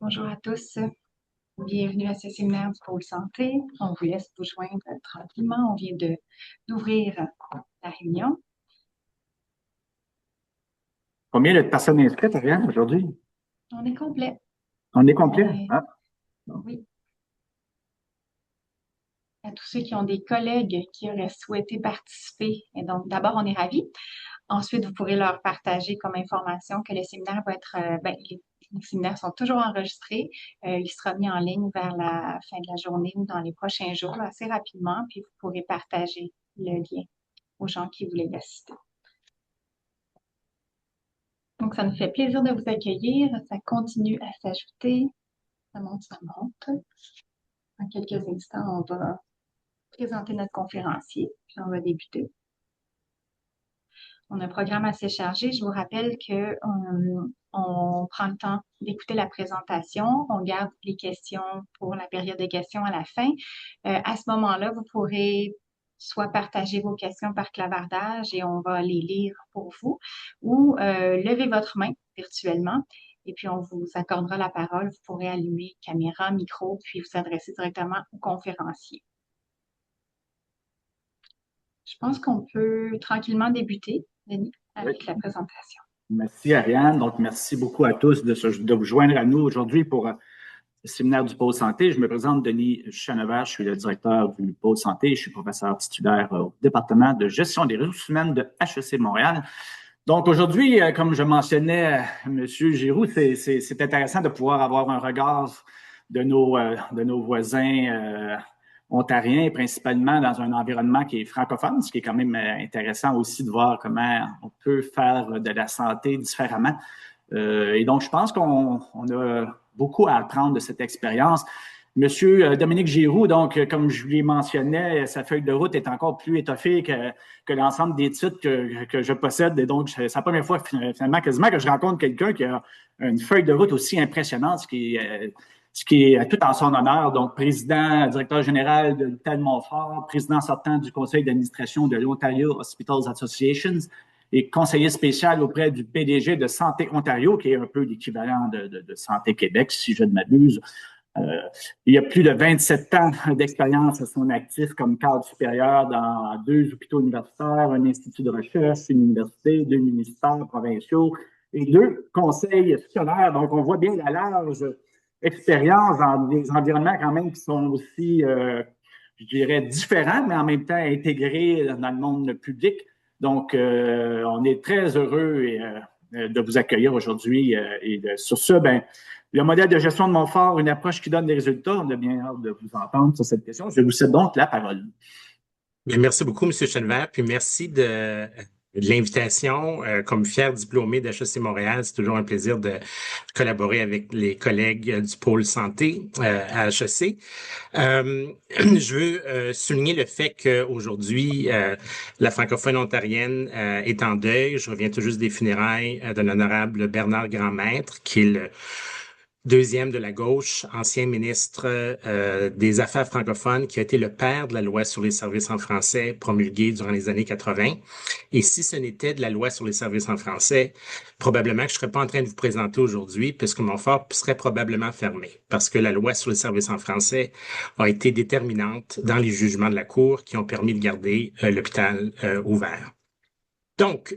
Bonjour à tous, bienvenue à ce séminaire du pôle santé. On vous laisse vous joindre tranquillement. On vient d'ouvrir la réunion. Combien de personnes inscrites, Ariane, aujourd'hui? On est complet. On est On complet? est, Ah, bon. oui, à tous ceux qui ont des collègues qui auraient souhaité participer. Et donc, d'abord, on est ravis. Ensuite, vous pourrez leur partager comme information que le séminaire va être, les séminaires sont toujours enregistrés. Il sera mis en ligne vers la fin de la journée ou dans les prochains jours, là, assez rapidement, puis vous pourrez partager le lien aux gens qui voulaient y assister. Donc, ça nous fait plaisir de vous accueillir. Ça continue à s'ajouter. Ça monte, ça monte. Dans quelques instants, on va présenter notre conférencier, puis on va débuter. On a un programme assez chargé. Je vous rappelle que on prend le temps d'écouter la présentation. On garde les questions pour la période de questions à la fin. À ce moment-là, vous pourrez soit partager vos questions par clavardage et on va les lire pour vous, ou lever votre main virtuellement et puis on vous accordera la parole. Vous pourrez allumer caméra, micro, puis vous adresser directement au conférencier. Je pense qu'on peut tranquillement débuter, Denis, Oui. avec la présentation. Merci, Ariane. Donc, merci beaucoup à tous de vous joindre à nous aujourd'hui pour le séminaire du pôle santé. Je me présente Denis Chenevert, je suis le directeur du pôle santé. Je suis professeur titulaire au département de gestion des ressources humaines de HEC Montréal. Donc, aujourd'hui, comme je mentionnais, M. Giroux, c'est intéressant de pouvoir avoir un regard de nos voisins ontariens, principalement dans un environnement qui est francophone, ce qui est quand même intéressant aussi de voir comment on peut faire de la santé différemment. Et donc, je pense qu'on a beaucoup à apprendre de cette expérience. Monsieur Dominique Giroux, donc, comme je lui mentionnais, sa feuille de route est encore plus étoffée que l'ensemble des titres que je possède. Et donc, c'est la première fois, finalement, quasiment, que je rencontre quelqu'un qui a une feuille de route aussi impressionnante, ce qui est tout en son honneur. Donc, président, directeur général de l'hôpital Montfort, président sortant du conseil d'administration de l'Ontario Hospitals Association et conseiller spécial auprès du PDG de Santé Ontario, qui est un peu l'équivalent de Santé Québec, si je ne m'abuse. Il y a plus de 27 ans d'expérience à son actif comme cadre supérieur dans 2 hôpitaux universitaires, un institut de recherche, une université, 2 ministères provinciaux et 2 conseils scolaires. Donc, on voit bien la large expérience dans des environnements quand même qui sont aussi, je dirais, différents, mais en même temps intégrés dans le monde public. Donc, on est très heureux de vous accueillir aujourd'hui. Sur ce, ben, le modèle de gestion de Montfort, une approche qui donne des résultats. On a bien hâte de vous entendre sur cette question. Je vous cède donc la parole. Bien, merci beaucoup, M. Chenevert, puis merci de l'invitation. Comme fier diplômé d'HEC Montréal, c'est toujours un plaisir de collaborer avec les collègues du pôle santé à HEC. Je veux souligner le fait qu'aujourd'hui, la francophonie ontarienne est en deuil. Je reviens tout juste des funérailles de l'honorable Bernard Grandmaître, qui est le deuxième de la gauche, ancien ministre des Affaires francophones, qui a été le père de la loi sur les services en français promulguée durant les années 80. Et si ce n'était de la loi sur les services en français, probablement que je ne serais pas en train de vous présenter aujourd'hui, puisque Montfort serait probablement fermé, parce que la loi sur les services en français a été déterminante dans les jugements de la Cour qui ont permis de garder l'hôpital ouvert. Donc,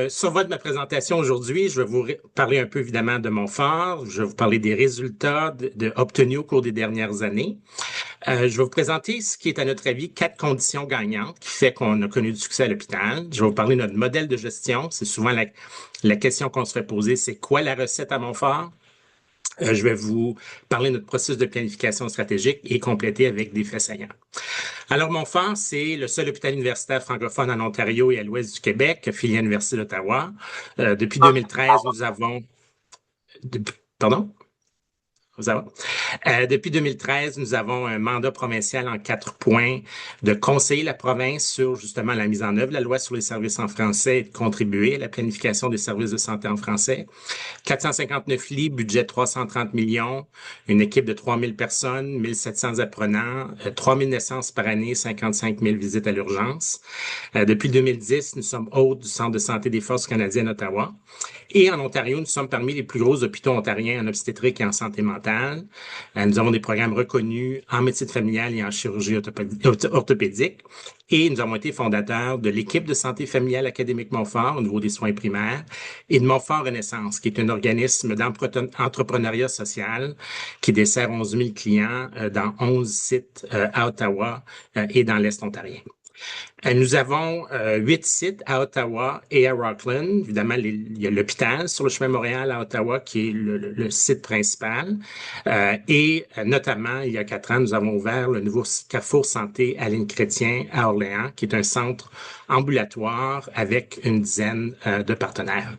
sur votre ma présentation aujourd'hui, je vais vous parler un peu évidemment de Montfort, je vais vous parler des résultats obtenus au cours des dernières années. Je vais vous présenter ce qui est à notre avis 4 conditions gagnantes qui fait qu'on a connu du succès à l'hôpital. Je vais vous parler de notre modèle de gestion. C'est souvent la question qu'on se fait poser, c'est quoi la recette à Montfort? Je vais vous parler de notre processus de planification stratégique et compléter avec des faits saillants. Alors, Montfort, c'est le seul hôpital universitaire francophone en Ontario et à l'ouest du Québec, affilié à l'Université d'Ottawa. Depuis 2013, nous avons... Pardon? Depuis 2013, nous avons un mandat provincial en 4 points de conseiller la province sur justement la mise en œuvre de la loi sur les services en français et de contribuer à la planification des services de santé en français. 459 lits, budget 330 millions, une équipe de 3000 personnes, 1700 apprenants, 3000 naissances par année, 55 000 visites à l'urgence. Depuis 2010, nous sommes hôtes du Centre de santé des Forces canadiennes Ottawa. Et en Ontario, nous sommes parmi les plus gros hôpitaux ontariens en obstétrique et en santé mentale, mentale. Nous avons des programmes reconnus en médecine familiale et en chirurgie orthopédique. Et nous avons été fondateurs de l'équipe de santé familiale académique Montfort au niveau des soins primaires et de Montfort Renaissance, qui est un organisme d'entrepreneuriat social qui dessert 11 000 clients dans 11 sites à Ottawa et dans l'Est ontarien. Nous avons 8 sites à Ottawa et à Rockland. Évidemment, il y a l'hôpital sur le chemin Montréal à Ottawa qui est le site principal. Et notamment, il y a 4 ans, nous avons ouvert le nouveau Carrefour Santé Aline Chrétien à Orléans, qui est un centre ambulatoire avec une dizaine de partenaires.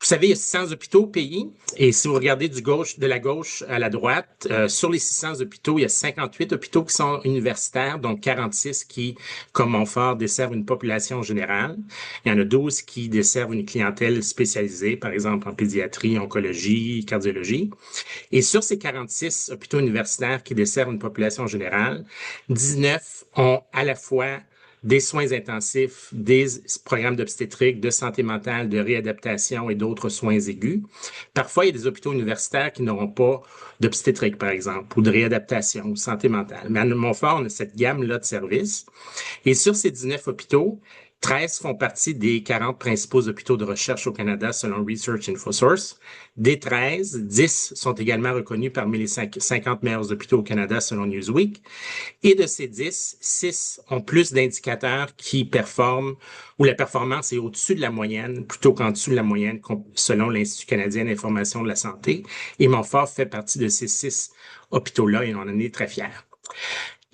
Vous savez, il y a 600 hôpitaux au pays et si vous regardez de la gauche à la droite, sur les 600 hôpitaux, il y a 58 hôpitaux qui sont universitaires, donc 46 qui, comme Montfort, desservent une population générale. Il y en a 12 qui desservent une clientèle spécialisée, par exemple en pédiatrie, oncologie, cardiologie. Et sur ces 46 hôpitaux universitaires qui desservent une population générale, 19 ont à la fois des soins intensifs, des programmes d'obstétrique, de santé mentale, de réadaptation et d'autres soins aigus. Parfois, il y a des hôpitaux universitaires qui n'auront pas d'obstétrique, par exemple, ou de réadaptation ou santé mentale. Mais à Montfort, on a cette gamme-là de services. Et sur ces 19 hôpitaux, 13 font partie des 40 principaux hôpitaux de recherche au Canada selon Research InfoSource. Des 13, 10 sont également reconnus parmi les 50 meilleurs hôpitaux au Canada selon Newsweek. Et de ces 10, 6 ont plus d'indicateurs qui performent, où la performance est au-dessus de la moyenne plutôt qu'en dessous de la moyenne selon l'Institut canadien d'information de la santé. Et Montfort fait partie de ces 6 hôpitaux-là et on en est très fiers.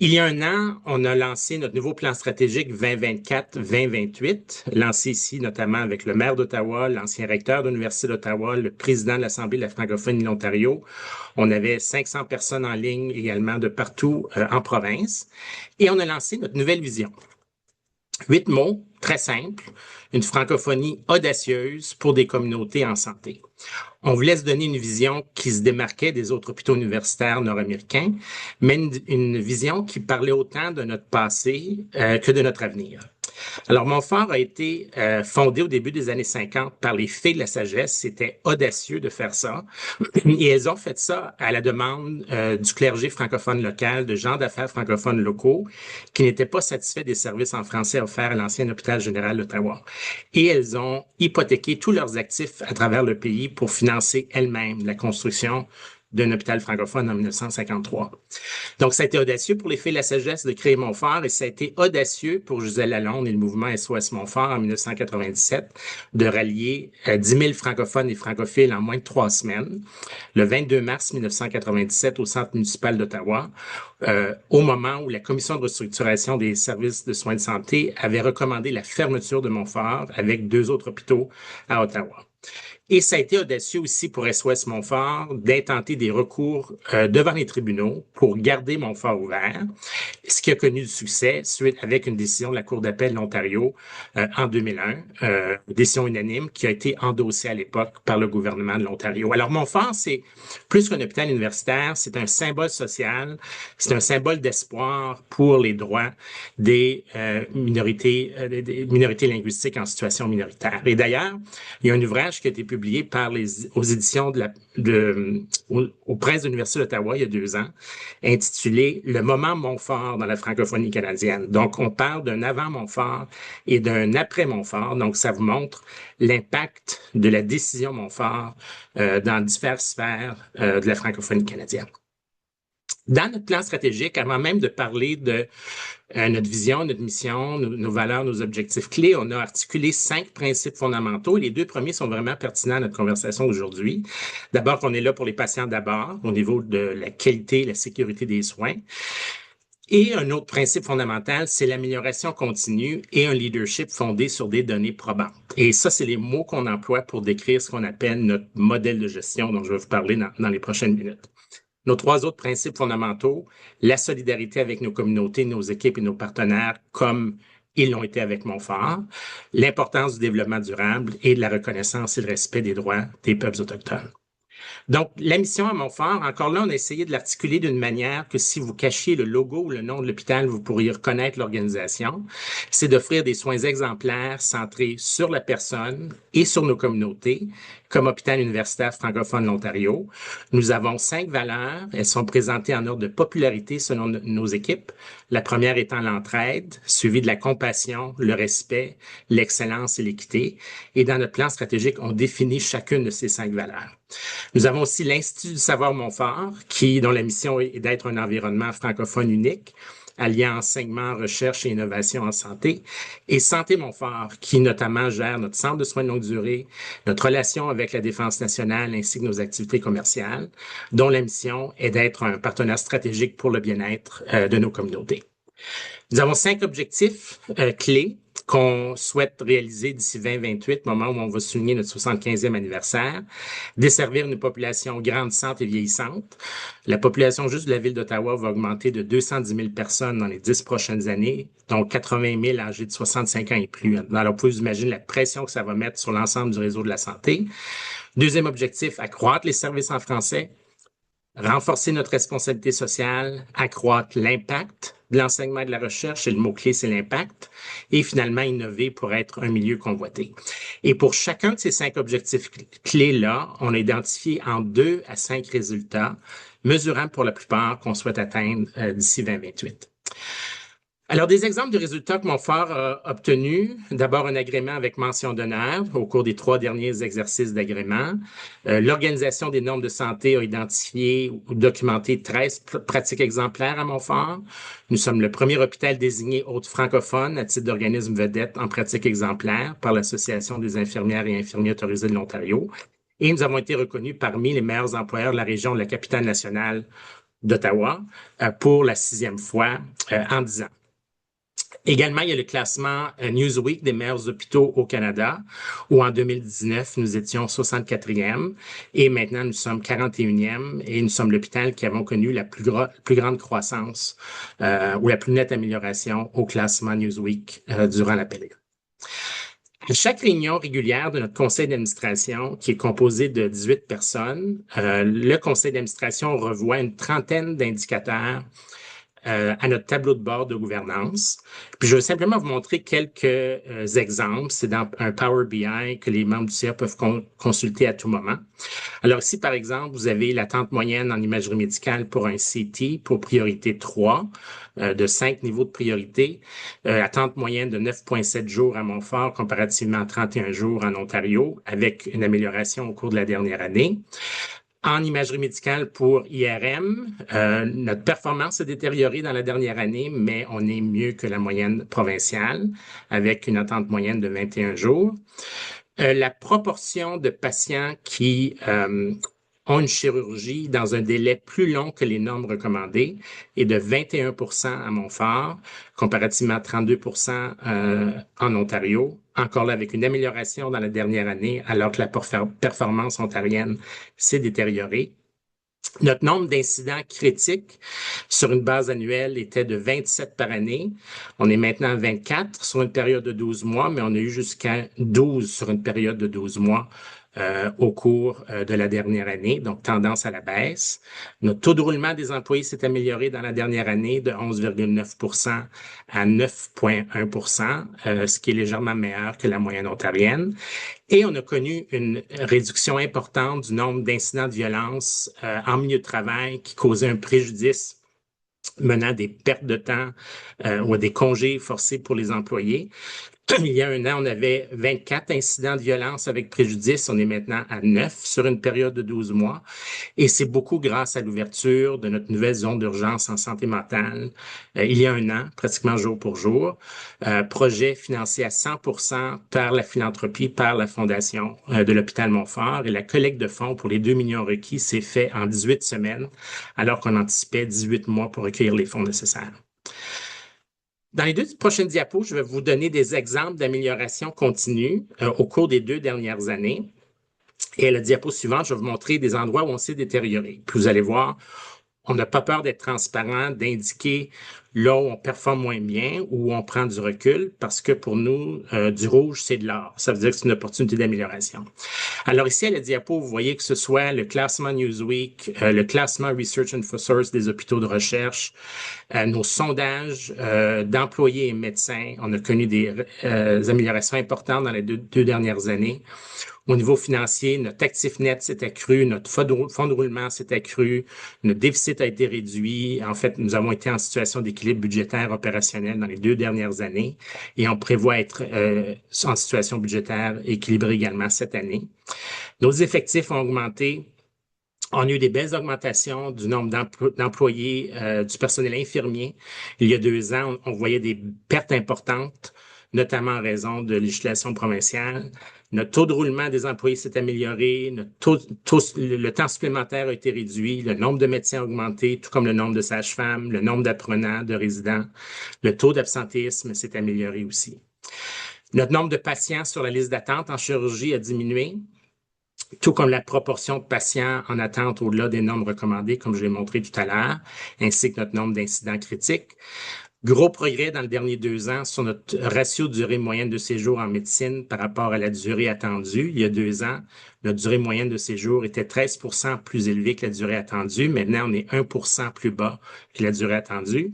Il y a 1 an, on a lancé notre nouveau plan stratégique 2024-2028, lancé ici notamment avec le maire d'Ottawa, l'ancien recteur de l'Université d'Ottawa, le président de l'Assemblée de la francophonie de l'Ontario. On avait 500 personnes en ligne également de partout en province. Et on a lancé notre nouvelle vision. 8 mots, très simples, une francophonie audacieuse pour des communautés en santé. On voulait se donner une vision qui se démarquait des autres hôpitaux universitaires nord-américains, mais une vision qui parlait autant de notre passé que de notre avenir. Alors, Montfort a été fondé au début des années 50 par les Fées de la Sagesse. C'était audacieux de faire ça. Et elles ont fait ça à la demande du clergé francophone local, de gens d'affaires francophones locaux qui n'étaient pas satisfaits des services en français offerts à l'ancien hôpital général d'Ottawa. Et elles ont hypothéqué tous leurs actifs à travers le pays pour financer elles-mêmes la construction d'un hôpital francophone en 1953. Donc, ça a été audacieux pour les Fées de la Sagesse de créer Montfort et ça a été audacieux pour Gisèle Lalonde et le mouvement SOS Montfort en 1997 de rallier 10 000 francophones et francophiles en moins de 3 semaines, le 22 mars 1997 au Centre municipal d'Ottawa, au moment où la Commission de restructuration des services de soins de santé avait recommandé la fermeture de Montfort avec 2 autres hôpitaux à Ottawa. Et ça a été audacieux aussi pour SOS Montfort d'intenter des recours devant les tribunaux pour garder Montfort ouvert, ce qui a connu du succès suite avec une décision de la Cour d'appel de l'Ontario en 2001, décision unanime qui a été endossée à l'époque par le gouvernement de l'Ontario. Alors Montfort, c'est plus qu'un hôpital universitaire, c'est un symbole social, c'est un symbole d'espoir pour les droits des minorités linguistiques en situation minoritaire. Et d'ailleurs, il y a un ouvrage qui a été publié aux éditions aux presses de l'Université d'Ottawa il y a 2 ans, intitulé « Le moment Montfort dans la francophonie canadienne ». Donc, on parle d'un avant Montfort et d'un après Montfort. Donc, ça vous montre l'impact de la décision Montfort dans diverses sphères de la francophonie canadienne. Dans notre plan stratégique, avant même de parler de notre vision, notre mission, nos valeurs, nos objectifs clés, on a articulé 5 principes fondamentaux et les 2 premiers sont vraiment pertinents à notre conversation aujourd'hui. D'abord, qu'on est là pour les patients d'abord, au niveau de la qualité et la sécurité des soins. Et un autre principe fondamental, c'est l'amélioration continue et un leadership fondé sur des données probantes. Et ça, c'est les mots qu'on emploie pour décrire ce qu'on appelle notre modèle de gestion dont je vais vous parler dans les prochaines minutes. Nos 3 autres principes fondamentaux, la solidarité avec nos communautés, nos équipes et nos partenaires, comme ils l'ont été avec Montfort, l'importance du développement durable et de la reconnaissance et le respect des droits des peuples autochtones. Donc, la mission à Montfort, encore là, on a essayé de l'articuler d'une manière que si vous cachiez le logo ou le nom de l'hôpital, vous pourriez reconnaître l'organisation. C'est d'offrir des soins exemplaires centrés sur la personne et sur nos communautés, comme Hôpital universitaire francophone de l'Ontario. Nous avons 5 valeurs. Elles sont présentées en ordre de popularité selon nos équipes. La première étant l'entraide, suivie de la compassion, le respect, l'excellence et l'équité. Et dans notre plan stratégique, on définit chacune de ces 5 valeurs. Nous avons aussi l'Institut du savoir Montfort, dont la mission est d'être un environnement francophone unique, alliant enseignement, recherche et innovation en santé, et Santé Montfort, qui notamment gère notre centre de soins de longue durée, notre relation avec la Défense nationale ainsi que nos activités commerciales, dont la mission est d'être un partenaire stratégique pour le bien-être de nos communautés. Nous avons 5 objectifs clés qu'on souhaite réaliser d'ici 2028, moment où on va souligner notre 75e anniversaire. Desservir une population grandissante et vieillissante. La population juste de la ville d'Ottawa va augmenter de 210 000 personnes dans les 10 prochaines années, dont 80 000 âgés de 65 ans et plus. Alors, vous pouvez vous imaginer la pression que ça va mettre sur l'ensemble du réseau de la santé. Deuxième objectif, accroître les services en français. Renforcer notre responsabilité sociale, accroître l'impact de l'enseignement et de la recherche, et le mot-clé, c'est l'impact, et finalement innover pour être un milieu convoité. Et pour chacun de ces 5 objectifs clés-là, on a identifié en 2 à 5 résultats mesurables pour la plupart qu'on souhaite atteindre d'ici 2028. Alors, des exemples de résultats que Montfort a obtenus. D'abord, un agrément avec mention d'honneur au cours des 3 derniers exercices d'agrément. L'Organisation des normes de santé a identifié ou documenté 13 pratiques exemplaires à Montfort. Nous sommes le premier hôpital désigné hôte francophone à titre d'organisme vedette en pratique exemplaire par l'Association des infirmières et infirmiers autorisés de l'Ontario. Et nous avons été reconnus parmi les meilleurs employeurs de la région de la capitale nationale d'Ottawa pour la 6e fois en 10 ans. Également, il y a le classement Newsweek des meilleurs hôpitaux au Canada, où en 2019, nous étions 64e et maintenant nous sommes 41e et nous sommes l'hôpital qui avons connu la plus grande croissance ou la plus nette amélioration au classement Newsweek durant la période. À chaque réunion régulière de notre conseil d'administration, qui est composé de 18 personnes, le conseil d'administration revoit une trentaine d'indicateurs à notre tableau de bord de gouvernance. Puis je vais simplement vous montrer quelques exemples. C'est dans un Power BI que les membres du CA peuvent consulter à tout moment. Alors ici, par exemple, vous avez l'attente moyenne en imagerie médicale pour un CT pour priorité 3, de 5 niveaux de priorité. Attente moyenne de 9,7 jours à Montfort comparativement à 31 jours en Ontario, avec une amélioration au cours de la dernière année. En imagerie médicale pour IRM, notre performance s'est détériorée dans la dernière année, mais on est mieux que la moyenne provinciale, avec une attente moyenne de 21 jours. La proportion de patients qui ont une chirurgie dans un délai plus long que les normes recommandées est de 21% à Montfort, comparativement à 32% en Ontario. Encore là, avec une amélioration dans la dernière année, alors que la performance ontarienne s'est détériorée. Notre nombre d'incidents critiques sur une base annuelle était de 27 par année. On est maintenant à 24 sur une période de 12 mois, mais on a eu jusqu'à 12 sur une période de 12 mois au cours de la dernière année, donc tendance à la baisse. Notre taux de roulement des employés s'est amélioré dans la dernière année de 11,9% à 9,1%, ce qui est légèrement meilleur que la moyenne ontarienne. Et on a connu une réduction importante du nombre d'incidents de violence en milieu de travail qui causaient un préjudice menant à des pertes de temps ou à des congés forcés pour les employés. Il y a un an, on avait 24 incidents de violence avec préjudice. On est maintenant à 9 sur une période de 12 mois. Et c'est beaucoup grâce à l'ouverture de notre nouvelle zone d'urgence en santé mentale il y a un an, pratiquement jour pour jour. Projet financé à 100% par la philanthropie, par la Fondation de l'hôpital Montfort. Et la collecte de fonds pour les 2 millions requis s'est fait en 18 semaines, alors qu'on anticipait 18 mois pour recueillir les fonds nécessaires. Dans les 2 prochaines diapos, je vais vous donner des exemples d'amélioration continue au cours des 2 dernières années. Et à la diapo suivante, je vais vous montrer des endroits où on s'est détérioré. Puis vous allez voir, on n'a pas peur d'être transparent, d'indiquer là où on performe moins bien, où on prend du recul, parce que pour nous, du rouge, c'est de l'or. Ça veut dire que c'est une opportunité d'amélioration. Alors ici, à la diapo, vous voyez que ce soit le classement Newsweek, le classement Research and Source des hôpitaux de recherche, nos sondages d'employés et médecins. On a connu des améliorations importantes dans les deux dernières années. Au niveau financier, notre actif net s'est accru, notre fonds de roulement s'est accru, notre déficit a été réduit. En fait, nous avons été en situation d'équilibre budgétaire opérationnel dans les 2 dernières années et on prévoit être en situation budgétaire équilibrée également cette année. Nos effectifs ont augmenté. On a eu des belles augmentations du nombre d'employés du personnel infirmier. Il y a 2 ans, on voyait des pertes importantes, notamment en raison de législation provinciale. Notre taux de roulement des employés s'est amélioré, le temps supplémentaire a été réduit, le nombre de médecins a augmenté, tout comme le nombre de sages-femmes, le nombre d'apprenants, de résidents. Le taux d'absentéisme s'est amélioré aussi. Notre nombre de patients sur la liste d'attente en chirurgie a diminué, tout comme la proportion de patients en attente au-delà des normes recommandées, comme je l'ai montré tout à l'heure, ainsi que notre nombre d'incidents critiques. Gros progrès dans les derniers 2 ans sur notre ratio de durée moyenne de séjour en médecine par rapport à la durée attendue. Il y a 2 ans, notre durée moyenne de séjour était 13% plus élevée que la durée attendue. Maintenant, on est 1% plus bas que la durée attendue.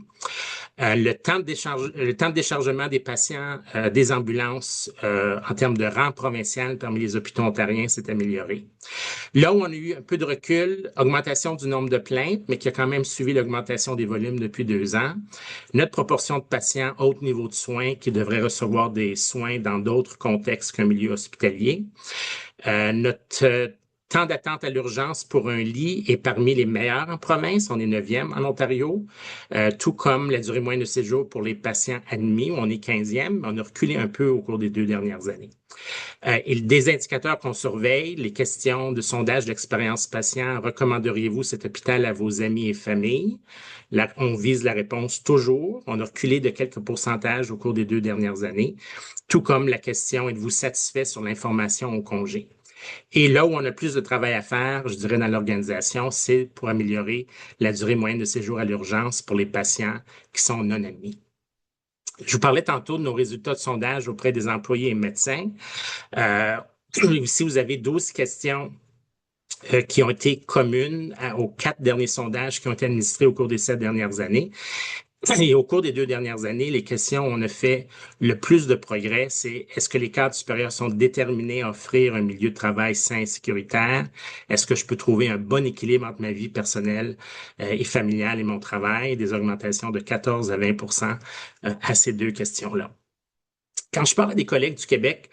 Le temps de déchargement des patients des ambulances en termes de rang provincial parmi les hôpitaux ontariens s'est amélioré. Là où on a eu un peu de recul, augmentation du nombre de plaintes, mais qui a quand même suivi l'augmentation des volumes depuis 2 ans. Notre proportion de patients haut niveau de soins qui devraient recevoir des soins dans d'autres contextes qu'un milieu hospitalier. Notre temps d'attente à l'urgence pour un lit est parmi les meilleurs en province. On est 9e en Ontario, tout comme la durée moyenne de séjour pour les patients admis, où on est 15e. On a reculé un peu au cours des 2 dernières années. Et des indicateurs qu'on surveille, les questions de sondage d'expérience patient, recommanderiez-vous cet hôpital à vos amis et familles? Là, on vise la réponse toujours. On a reculé de quelques pourcentages au cours des 2 dernières années, tout comme la question, êtes-vous satisfait sur l'information au congé? Et là où on a plus de travail à faire, je dirais, dans l'organisation, c'est pour améliorer la durée moyenne de séjour à l'urgence pour les patients qui sont non admis. Je vous parlais tantôt de nos résultats de sondage auprès des employés et médecins. Ici, vous avez 12 questions qui ont été communes aux 4 derniers sondages qui ont été administrés au cours des 7 dernières années. Et au cours des 2 dernières années, les questions où on a fait le plus de progrès, c'est est-ce que les cadres supérieurs sont déterminés à offrir un milieu de travail sain et sécuritaire? Est-ce que je peux trouver un bon équilibre entre ma vie personnelle et familiale et mon travail? Des augmentations de 14 à 20% à ces 2 questions-là. Quand je parle à des collègues du Québec,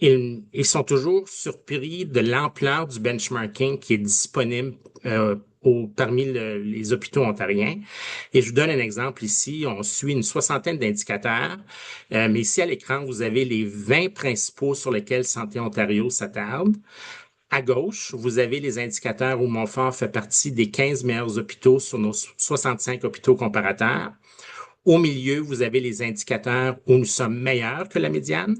ils sont toujours surpris de l'ampleur du benchmarking qui est disponible parmi les hôpitaux ontariens. Et je vous donne un exemple ici. On suit une 60aine d'indicateurs, mais ici à l'écran, vous avez les 20 principaux sur lesquels Santé Ontario s'attarde. À gauche, vous avez les indicateurs où Montfort fait partie des 15 meilleurs hôpitaux sur nos 65 hôpitaux comparateurs. Au milieu, vous avez les indicateurs où nous sommes meilleurs que la médiane.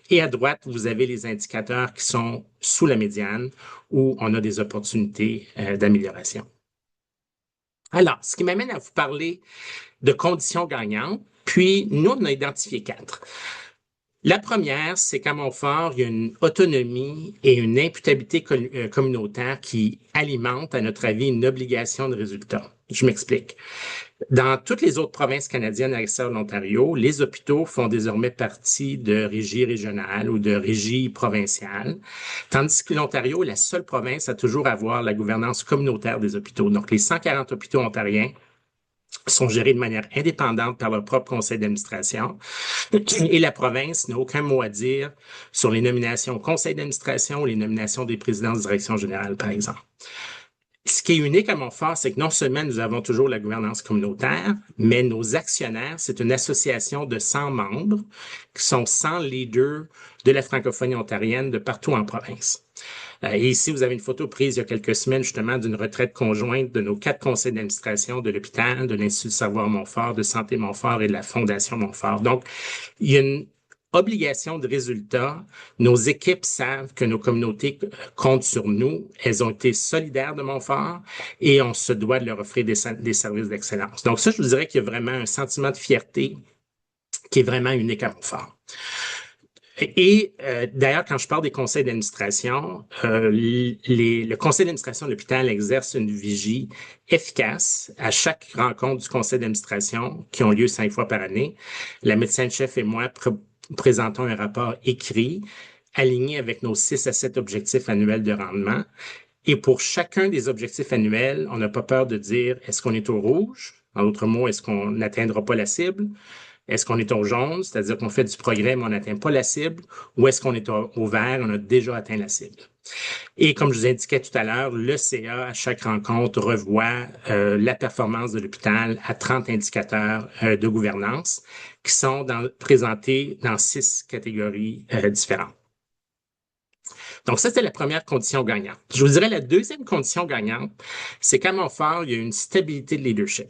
Et à droite, vous avez les indicateurs qui sont sous la médiane, où on a des opportunités d'amélioration. Alors, ce qui m'amène à vous parler de conditions gagnantes. Puis, nous, on a identifié 4. La première, c'est qu'à Montfort, il y a une autonomie et une imputabilité communautaire qui alimentent, à notre avis, une obligation de résultat. Je m'explique. Dans toutes les autres provinces canadiennes à l'extérieur de l'Ontario, les hôpitaux font désormais partie de régies régionales ou de régies provinciales, tandis que l'Ontario est la seule province à toujours avoir la gouvernance communautaire des hôpitaux. Donc, les 140 hôpitaux ontariens sont gérés de manière indépendante par leur propre conseil d'administration. Et la province n'a aucun mot à dire sur les nominations au conseil d'administration ou les nominations des présidents de direction générale, par exemple. Ce qui est unique à Montfort, c'est que non seulement nous avons toujours la gouvernance communautaire, mais nos actionnaires, c'est une association de 100 membres qui sont 100 leaders de la francophonie ontarienne de partout en province. Et ici, vous avez une photo prise il y a quelques semaines, justement, d'une retraite conjointe de nos 4 conseils d'administration de l'hôpital, de l'Institut de savoir Montfort, de Santé Montfort et de la Fondation Montfort. Donc, il y a obligation de résultat. Nos équipes savent que nos communautés comptent sur nous. Elles ont été solidaires de Montfort et on se doit de leur offrir des services d'excellence. Donc ça, je vous dirais qu'il y a vraiment un sentiment de fierté qui est vraiment unique à Montfort. Et d'ailleurs, quand je parle des conseils d'administration, le conseil d'administration de l'hôpital exerce une vigie efficace à chaque rencontre du conseil d'administration qui ont lieu 5 fois par année. La médecin-chef et moi présentons un rapport écrit aligné avec nos 6 à 7 objectifs annuels de rendement. Et pour chacun des objectifs annuels, on n'a pas peur de dire est-ce qu'on est au rouge? En d'autres mots, est-ce qu'on n'atteindra pas la cible? Est-ce qu'on est au jaune, c'est-à-dire qu'on fait du progrès mais on n'atteint pas la cible, ou est-ce qu'on est au vert, on a déjà atteint la cible? Et comme je vous indiquais tout à l'heure, le CA, à chaque rencontre, revoit la performance de l'hôpital à 30 indicateurs de gouvernance qui sont présentés dans 6 catégories différentes. Donc, ça, c'était la première condition gagnante. Je vous dirais la deuxième condition gagnante, c'est qu'à Montfort, il y a une stabilité de leadership.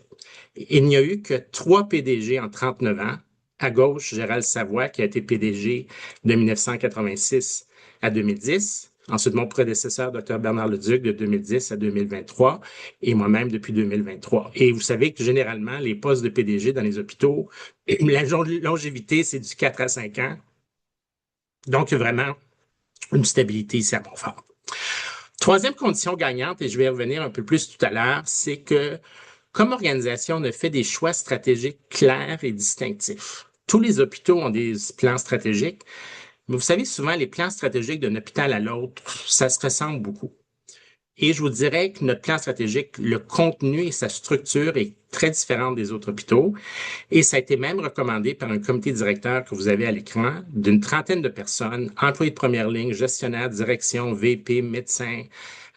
Il n'y a eu que 3 PDG en 39 ans. À gauche, Gérald Savoie, qui a été PDG de 1986 à 2010. Ensuite, mon prédécesseur, Dr. Bernard Leduc, de 2010 à 2023, et moi-même depuis 2023. Et vous savez que généralement, les postes de PDG dans les hôpitaux, la longévité, c'est du 4 à 5 ans. Donc, il y a vraiment une stabilité ici à Montfort. Troisième condition gagnante, et je vais y revenir un peu plus tout à l'heure, c'est que comme organisation, on a fait des choix stratégiques clairs et distinctifs. Tous les hôpitaux ont des plans stratégiques, mais vous savez, souvent, les plans stratégiques d'un hôpital à l'autre, ça se ressemble beaucoup. Et je vous dirais que notre plan stratégique, le contenu et sa structure est très différente des autres hôpitaux. Et ça a été même recommandé par un comité directeur que vous avez à l'écran d'une 30aine de personnes, employés de première ligne, gestionnaires, direction, VP, médecins,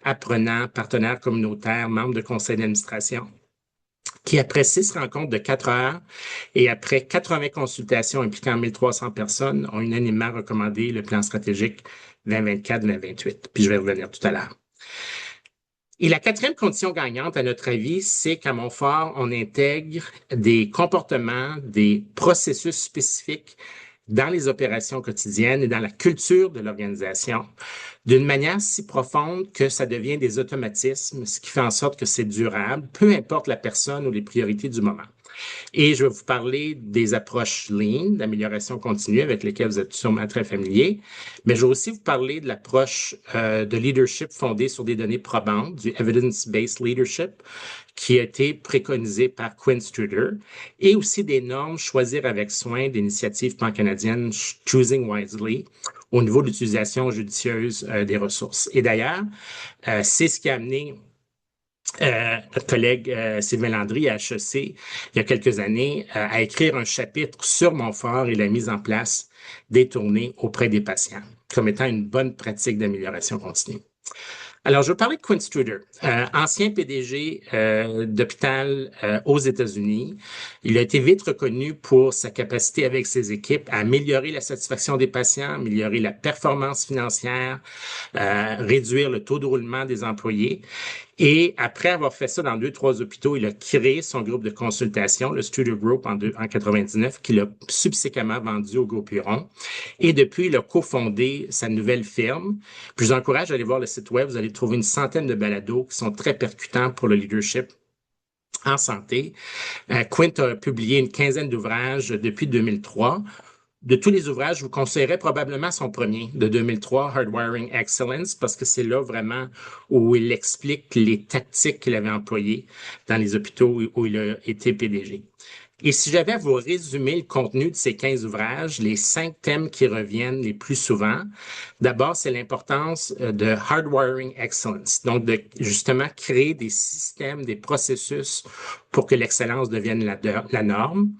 apprenants, partenaires communautaires, membres de conseil d'administration, qui après 6 rencontres de 4 heures et après 80 consultations impliquant 1300 personnes, ont unanimement recommandé le plan stratégique 2024-2028. Puis je vais revenir tout à l'heure. Et la quatrième condition gagnante, à notre avis, c'est qu'à Montfort, on intègre des comportements, des processus spécifiques dans les opérations quotidiennes et dans la culture de l'organisation d'une manière si profonde que ça devient des automatismes, ce qui fait en sorte que c'est durable, peu importe la personne ou les priorités du moment. Et je vais vous parler des approches Lean, d'amélioration continue, avec lesquelles vous êtes sûrement très familiers. Mais je vais aussi vous parler de l'approche de leadership fondée sur des données probantes, du Evidence-Based Leadership, qui a été préconisé par Quinn Struder, et aussi des normes Choisir avec soin d'initiatives pan-canadiennes Choosing Wisely, au niveau de l'utilisation judicieuse des ressources. Et d'ailleurs, c'est ce qui a amené notre collègue Sylvain Landry à HEC, il y a quelques années, à écrire un chapitre sur Montfort et la mise en place des tournées auprès des patients, comme étant une bonne pratique d'amélioration continue. Alors, je vais parler de Quinn Struder, ancien PDG d'hôpital aux États-Unis. Il a été vite reconnu pour sa capacité avec ses équipes à améliorer la satisfaction des patients, améliorer la performance financière, réduire le taux de roulement des employés. Et après avoir fait ça dans 2-3 hôpitaux, il a créé son groupe de consultation, le Struder Group, en 99, qu'il a subséquemment vendu au groupe Huron. Et depuis, il a cofondé sa nouvelle firme. Puis je vous encourage à aller voir le site web. Vous allez trouver une centaine de balados qui sont très percutants pour le leadership en santé. Quint a publié une 15aine d'ouvrages depuis 2003. De tous les ouvrages, je vous conseillerais probablement son premier, de 2003, Hardwiring Excellence, parce que c'est là vraiment où il explique les tactiques qu'il avait employées dans les hôpitaux où il a été PDG. Et si j'avais à vous résumer le contenu de ces 15 ouvrages, les 5 thèmes qui reviennent les plus souvent, d'abord, c'est l'importance de Hardwiring Excellence, donc de justement créer des systèmes, des processus pour que l'excellence devienne la norme.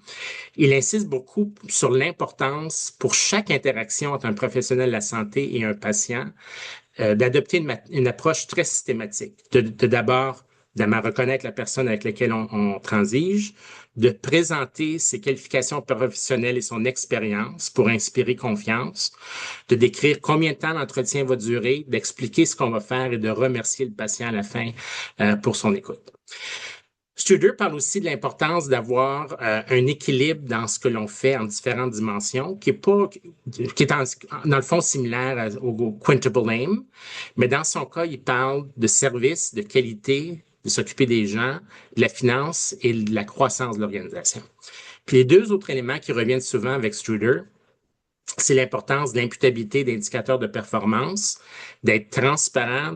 Il insiste beaucoup sur l'importance pour chaque interaction entre un professionnel de la santé et un patient d'adopter une approche très systématique, de d'abord reconnaître la personne avec laquelle on transige, de présenter ses qualifications professionnelles et son expérience pour inspirer confiance, de décrire combien de temps l'entretien va durer, d'expliquer ce qu'on va faire et de remercier le patient à la fin pour son écoute. Studer parle aussi de l'importance d'avoir un équilibre dans ce que l'on fait en différentes dimensions, qui est dans le fond similaire au Quintuple Aim, mais dans son cas, il parle de service, de qualité, de s'occuper des gens, de la finance et de la croissance de l'organisation. Puis les deux autres éléments qui reviennent souvent avec Studer, c'est l'importance de l'imputabilité d'indicateurs de performance, d'être transparent,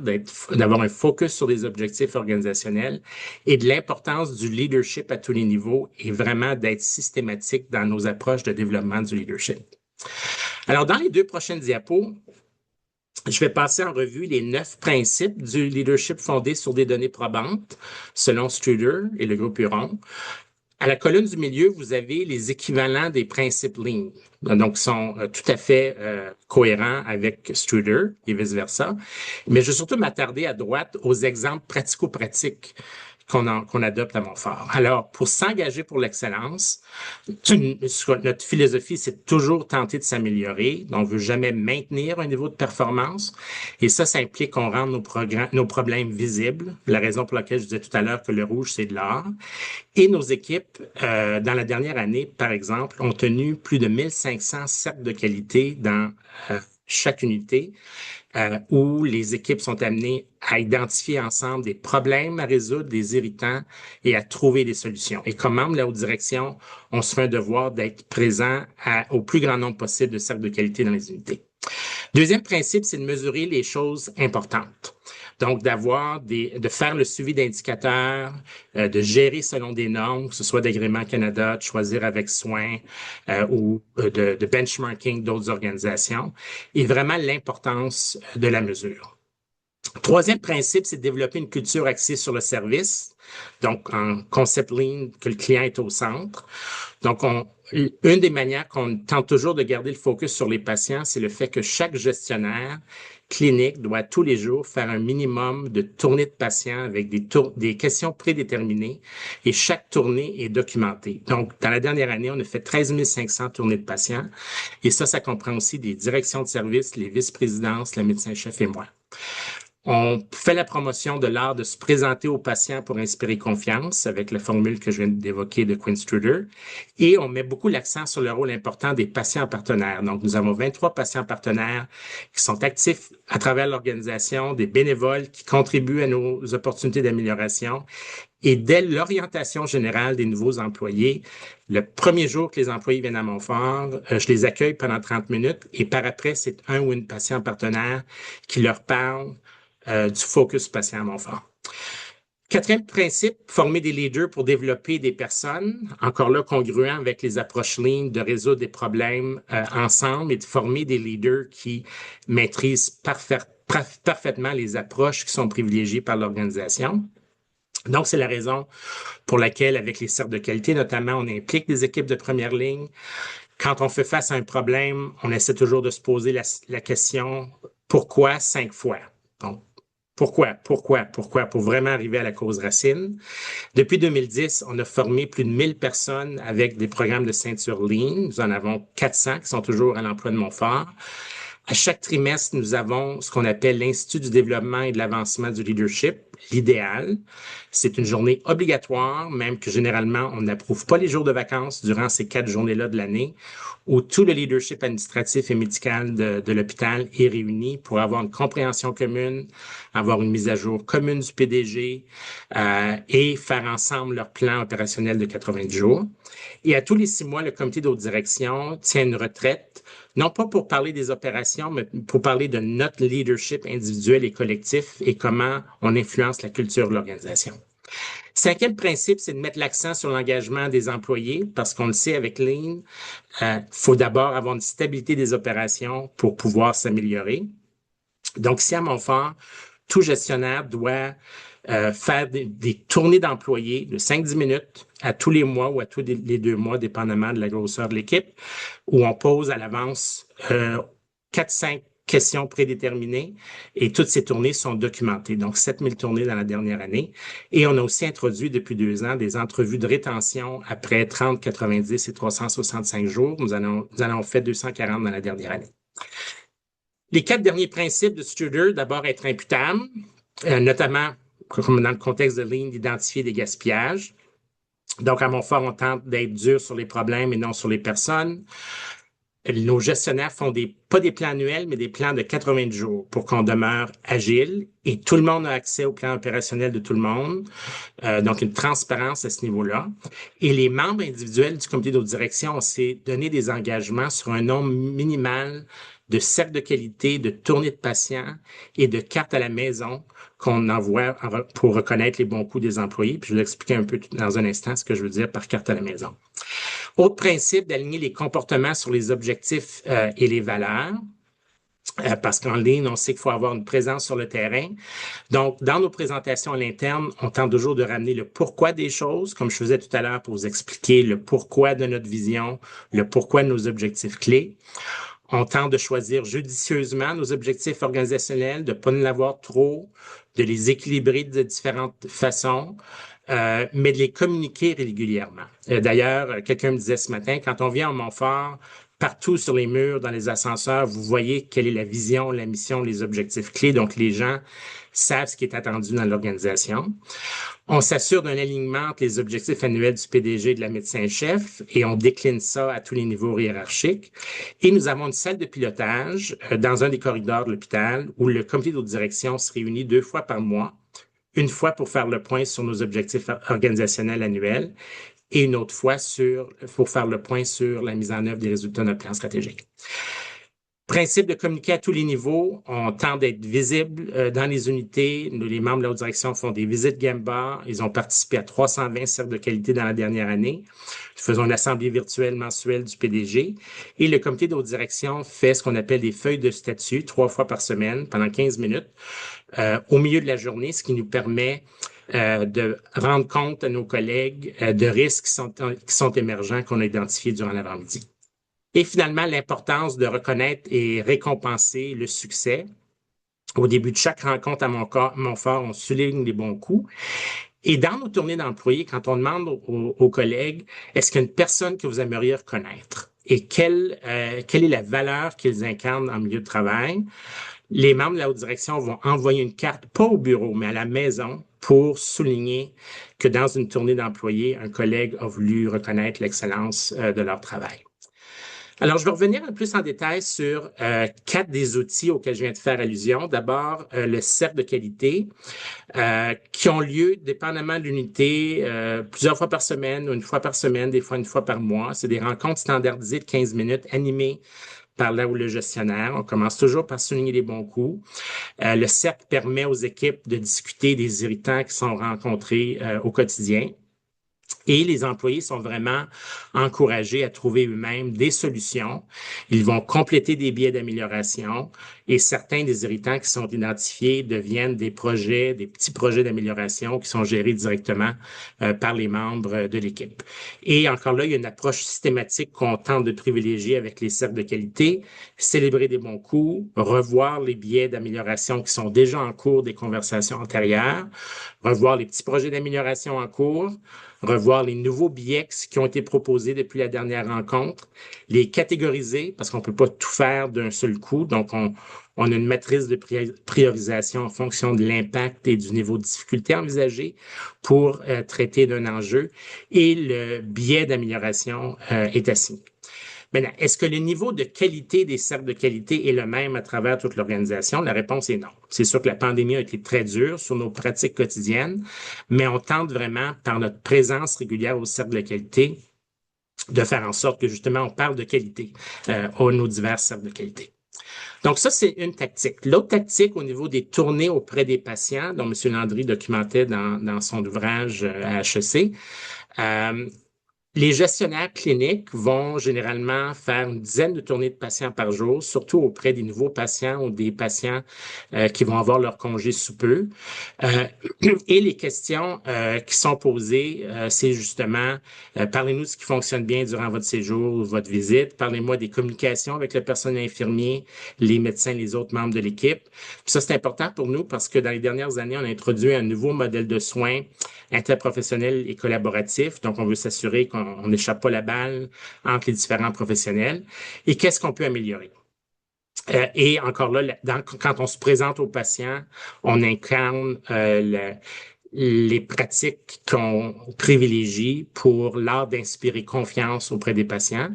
d'avoir un focus sur des objectifs organisationnels et de l'importance du leadership à tous les niveaux et vraiment d'être systématique dans nos approches de développement du leadership. Alors, dans les 2 prochaines diapos, je vais passer en revue les 9 principes du leadership fondé sur des données probantes, selon Studer et le groupe Huron. À la colonne du milieu, vous avez les équivalents des principes Lean, donc sont tout à fait cohérents avec Studer et vice-versa. Mais je vais surtout m'attarder à droite aux exemples pratico-pratiques qu'on adopte à Montfort. Alors, pour s'engager pour l'excellence, notre philosophie, c'est toujours tenter de s'améliorer. On ne veut jamais maintenir un niveau de performance. Et ça implique qu'on rende nos problèmes visibles. La raison pour laquelle je disais tout à l'heure que le rouge, c'est de l'or. Et nos équipes, dans la dernière année, par exemple, ont tenu plus de 1500 cercles de qualité dans chaque unité, où les équipes sont amenées à identifier ensemble des problèmes à résoudre, des irritants et à trouver des solutions. Et comme membre de la haute direction, on se fait un devoir d'être présent au plus grand nombre possible de cercles de qualité dans les unités. Deuxième principe, c'est de mesurer les choses importantes. Donc, de faire le suivi d'indicateurs, de gérer selon des normes, que ce soit d'Agrément Canada, de choisir avec soin ou de benchmarking d'autres organisations, et vraiment l'importance de la mesure. Troisième principe, c'est de développer une culture axée sur le service, donc en concept Lean, que le client est au centre. Donc, une des manières qu'on tente toujours de garder le focus sur les patients, c'est le fait que chaque gestionnaire clinique doit tous les jours faire un minimum de tournées de patients avec des questions prédéterminées et chaque tournée est documentée. Donc, dans la dernière année, on a fait 13 500 tournées de patients et ça comprend aussi des directions de service, les vice-présidences, le médecin-chef et moi. On fait la promotion de l'art de se présenter aux patients pour inspirer confiance avec la formule que je viens d'évoquer de Quinn Studer. Et on met beaucoup l'accent sur le rôle important des patients partenaires. Donc, nous avons 23 patients partenaires qui sont actifs à travers l'organisation, des bénévoles qui contribuent à nos opportunités d'amélioration. Et dès l'orientation générale des nouveaux employés, le premier jour que les employés viennent à Montfort, je les accueille pendant 30 minutes et par après, c'est un ou une patient partenaire qui leur parle du focus patient à Montfort. Quatrième principe, former des leaders pour développer des personnes, encore là congruent avec les approches Lean, de résoudre des problèmes ensemble et de former des leaders qui maîtrisent parfaitement les approches qui sont privilégiées par l'organisation. Donc, c'est la raison pour laquelle, avec les cercles de qualité, notamment, on implique des équipes de première ligne. Quand on fait face à un problème, on essaie toujours de se poser la question « Pourquoi 5 fois? » Donc, pourquoi, pour vraiment arriver à la cause racine. Depuis 2010, on a formé plus de 1000 personnes avec des programmes de ceinture Lean. Nous en avons 400 qui sont toujours à l'emploi de Montfort. À chaque trimestre, nous avons ce qu'on appelle l'Institut du développement et de l'avancement du leadership, l'idéal. C'est une journée obligatoire, même que généralement, on n'approuve pas les jours de vacances durant ces 4 journées-là de l'année, où tout le leadership administratif et médical de l'hôpital est réuni pour avoir une compréhension commune, avoir une mise à jour commune du PDG et faire ensemble leur plan opérationnel de 90 jours. Et à tous les 6 mois, le comité de haute direction tient une retraite, non pas pour parler des opérations, mais pour parler de notre leadership individuel et collectif et comment on influence la culture de l'organisation. Cinquième principe, c'est de mettre l'accent sur l'engagement des employés parce qu'on le sait avec Lean, faut d'abord avoir une stabilité des opérations pour pouvoir s'améliorer. Donc, ici à Montfort, tout gestionnaire doit faire des tournées d'employés de 5-10 minutes à tous les mois ou à tous les 2 mois, dépendamment de la grosseur de l'équipe, où on pose à l'avance 4-5 questions prédéterminées et toutes ces tournées sont documentées. Donc, 7000 tournées dans la dernière année. Et on a aussi introduit depuis 2 ans des entrevues de rétention après 30, 90 et 365 jours. Nous en avons fait 240 dans la dernière année. Les 4 derniers principes de Studer, d'abord être imputable, notamment comme dans le contexte de Lean, d'identifier des gaspillages. Donc, à Montfort, on tente d'être dur sur les problèmes et non sur les personnes. Nos gestionnaires font pas des plans annuels, mais des plans de 80 jours pour qu'on demeure agile et tout le monde a accès au plan opérationnel de tout le monde. Donc, une transparence à ce niveau-là. Et les membres individuels du comité de direction, on s'est donné des engagements sur un nombre minimal de cercles de qualité, de tournées de patients et de cartes à la maison qu'on envoie pour reconnaître les bons coups des employés. Puis je vais vous expliquer un peu dans un instant ce que je veux dire par carte à la maison. Autre principe, d'aligner les comportements sur les objectifs et les valeurs. Parce qu'en ligne, on sait qu'il faut avoir une présence sur le terrain. Donc, dans nos présentations à l'interne, on tente toujours de ramener le pourquoi des choses, comme je faisais tout à l'heure pour vous expliquer le pourquoi de notre vision, le pourquoi de nos objectifs clés. On tente de choisir judicieusement nos objectifs organisationnels, de ne pas en avoir trop, de les équilibrer de différentes façons, mais de les communiquer régulièrement. D'ailleurs, quelqu'un me disait ce matin, quand on vient à Montfort, partout sur les murs, dans les ascenseurs, vous voyez quelle est la vision, la mission, les objectifs clés. Donc, les gens savent ce qui est attendu dans l'organisation. On s'assure d'un alignement entre les objectifs annuels du PDG et de la médecin-chef et on décline ça à tous les niveaux hiérarchiques. Et nous avons une salle de pilotage dans un des corridors de l'hôpital où le comité de direction se réunit 2 fois par mois, une fois pour faire le point sur nos objectifs organisationnels annuels et une autre fois pour faire le point sur la mise en œuvre des résultats de notre plan stratégique. Principe de communiquer à tous les niveaux. On tente d'être visible dans les unités. Les membres de la haute direction font des visites Gemba. Ils ont participé à 320 cercles de qualité dans la dernière année. Nous faisons une assemblée virtuelle mensuelle du PDG. Et le comité de haute direction fait ce qu'on appelle des feuilles de statut 3 fois par semaine pendant 15 minutes au milieu de la journée, ce qui nous permet de rendre compte à nos collègues de risques qui sont émergents qu'on a identifiés durant l'avant-midi. Et finalement, l'importance de reconnaître et récompenser le succès. Au début de chaque rencontre à Montfort, on souligne les bons coups. Et dans nos tournées d'employés, quand on demande aux collègues, est-ce qu'il y a une personne que vous aimeriez reconnaître et quelle est la valeur qu'ils incarnent en milieu de travail, les membres de la haute direction vont envoyer une carte, pas au bureau, mais à la maison, pour souligner que dans une tournée d'employés, un collègue a voulu reconnaître l'excellence de leur travail. Alors, je vais revenir un peu plus en détail sur 4 des outils auxquels je viens de faire allusion. D'abord, le cercle de qualité qui ont lieu, dépendamment de l'unité, plusieurs fois par semaine ou une fois par semaine, des fois une fois par mois. C'est des rencontres standardisées de 15 minutes animées par là où le gestionnaire. On commence toujours par souligner les bons coups. Le cercle permet aux équipes de discuter des irritants qui sont rencontrés au quotidien. Et les employés sont vraiment encouragés à trouver eux-mêmes des solutions. Ils vont compléter des biais d'amélioration et certains des irritants qui sont identifiés deviennent des petits projets d'amélioration qui sont gérés directement par les membres de l'équipe. Et encore là, il y a une approche systématique qu'on tente de privilégier avec les cercles de qualité, célébrer des bons coups, revoir les biais d'amélioration qui sont déjà en cours des conversations antérieures, revoir les petits projets d'amélioration en cours, revoir les nouveaux biais qui ont été proposés depuis la dernière rencontre, les catégoriser parce qu'on ne peut pas tout faire d'un seul coup. Donc, on a une matrice de priorisation en fonction de l'impact et du niveau de difficulté envisagé pour traiter d'un enjeu et le biais d'amélioration est assigné. Maintenant, est-ce que le niveau de qualité des cercles de qualité est le même à travers toute l'organisation? La réponse est non. C'est sûr que la pandémie a été très dure sur nos pratiques quotidiennes, mais on tente vraiment, par notre présence régulière au cercle de qualité, de faire en sorte que justement on parle de qualité à nos divers cercles de qualité. Donc ça, c'est une tactique. L'autre tactique au niveau des tournées auprès des patients, dont M. Landry documentait dans son ouvrage à HEC, les gestionnaires cliniques vont généralement faire une dizaine de tournées de patients par jour, surtout auprès des nouveaux patients ou des patients qui vont avoir leur congé sous peu. Et les questions qui sont posées, c'est justement parlez-nous de ce qui fonctionne bien durant votre séjour ou votre visite. Parlez-moi des communications avec le personnel infirmier, les médecins, les autres membres de l'équipe. Puis ça, c'est important pour nous parce que dans les dernières années, on a introduit un nouveau modèle de soins interprofessionnel et collaboratif. Donc, on veut s'assurer qu'on n'échappe pas la balle entre les différents professionnels. Et qu'est-ce qu'on peut améliorer? Et encore là, quand on se présente aux patients, on incarne les pratiques qu'on privilégie pour l'art d'inspirer confiance auprès des patients.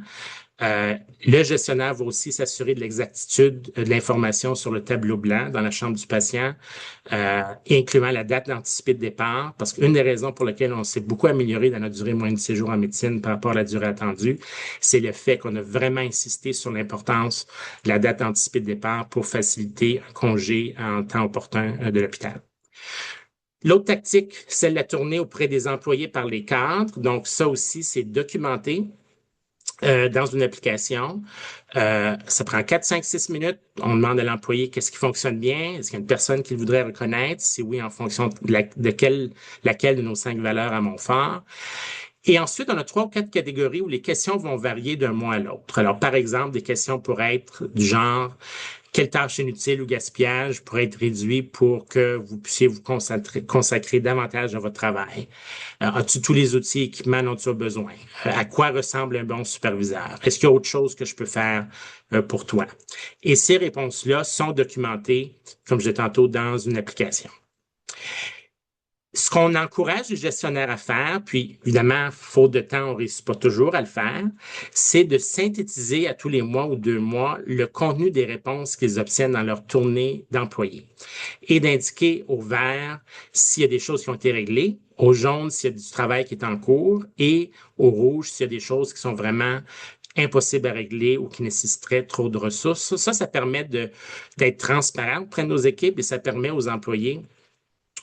Le gestionnaire va aussi s'assurer de l'exactitude de l'information sur le tableau blanc dans la chambre du patient, incluant la date anticipée de départ, parce qu'une des raisons pour lesquelles on s'est beaucoup amélioré dans notre durée moyenne de séjour en médecine par rapport à la durée attendue, c'est le fait qu'on a vraiment insisté sur l'importance de la date anticipée de départ pour faciliter un congé en temps opportun de l'hôpital. L'autre tactique, c'est la tournée auprès des employés par les cadres. Donc, ça aussi, c'est documenté. Dans une application. Ça prend 4, 5, 6 minutes. On demande à l'employé qu'est-ce qui fonctionne bien. Est-ce qu'il y a une personne qu'il voudrait reconnaître? Si oui, en fonction de laquelle de nos 5 valeurs à Montfort. Et ensuite, on a 3 ou 4 catégories où les questions vont varier d'un mois à l'autre. Alors, par exemple, des questions pourraient être du genre quelle tâche inutile ou gaspillage pourrait être réduit pour que vous puissiez vous consacrer davantage à votre travail? As-tu tous les outils et équipements dont tu as besoin? À quoi ressemble un bon superviseur? Est-ce qu'il y a autre chose que je peux faire pour toi? Et ces réponses-là sont documentées, comme je disais tantôt, dans une application. Ce qu'on encourage les gestionnaires à faire, puis évidemment, faute de temps, on ne réussit pas toujours à le faire, c'est de synthétiser à tous les mois ou 2 mois le contenu des réponses qu'ils obtiennent dans leur tournée d'employés et d'indiquer au vert s'il y a des choses qui ont été réglées, au jaune s'il y a du travail qui est en cours et au rouge s'il y a des choses qui sont vraiment impossibles à régler ou qui nécessiteraient trop de ressources. Ça permet d'être transparent auprès de nos équipes et ça permet aux employés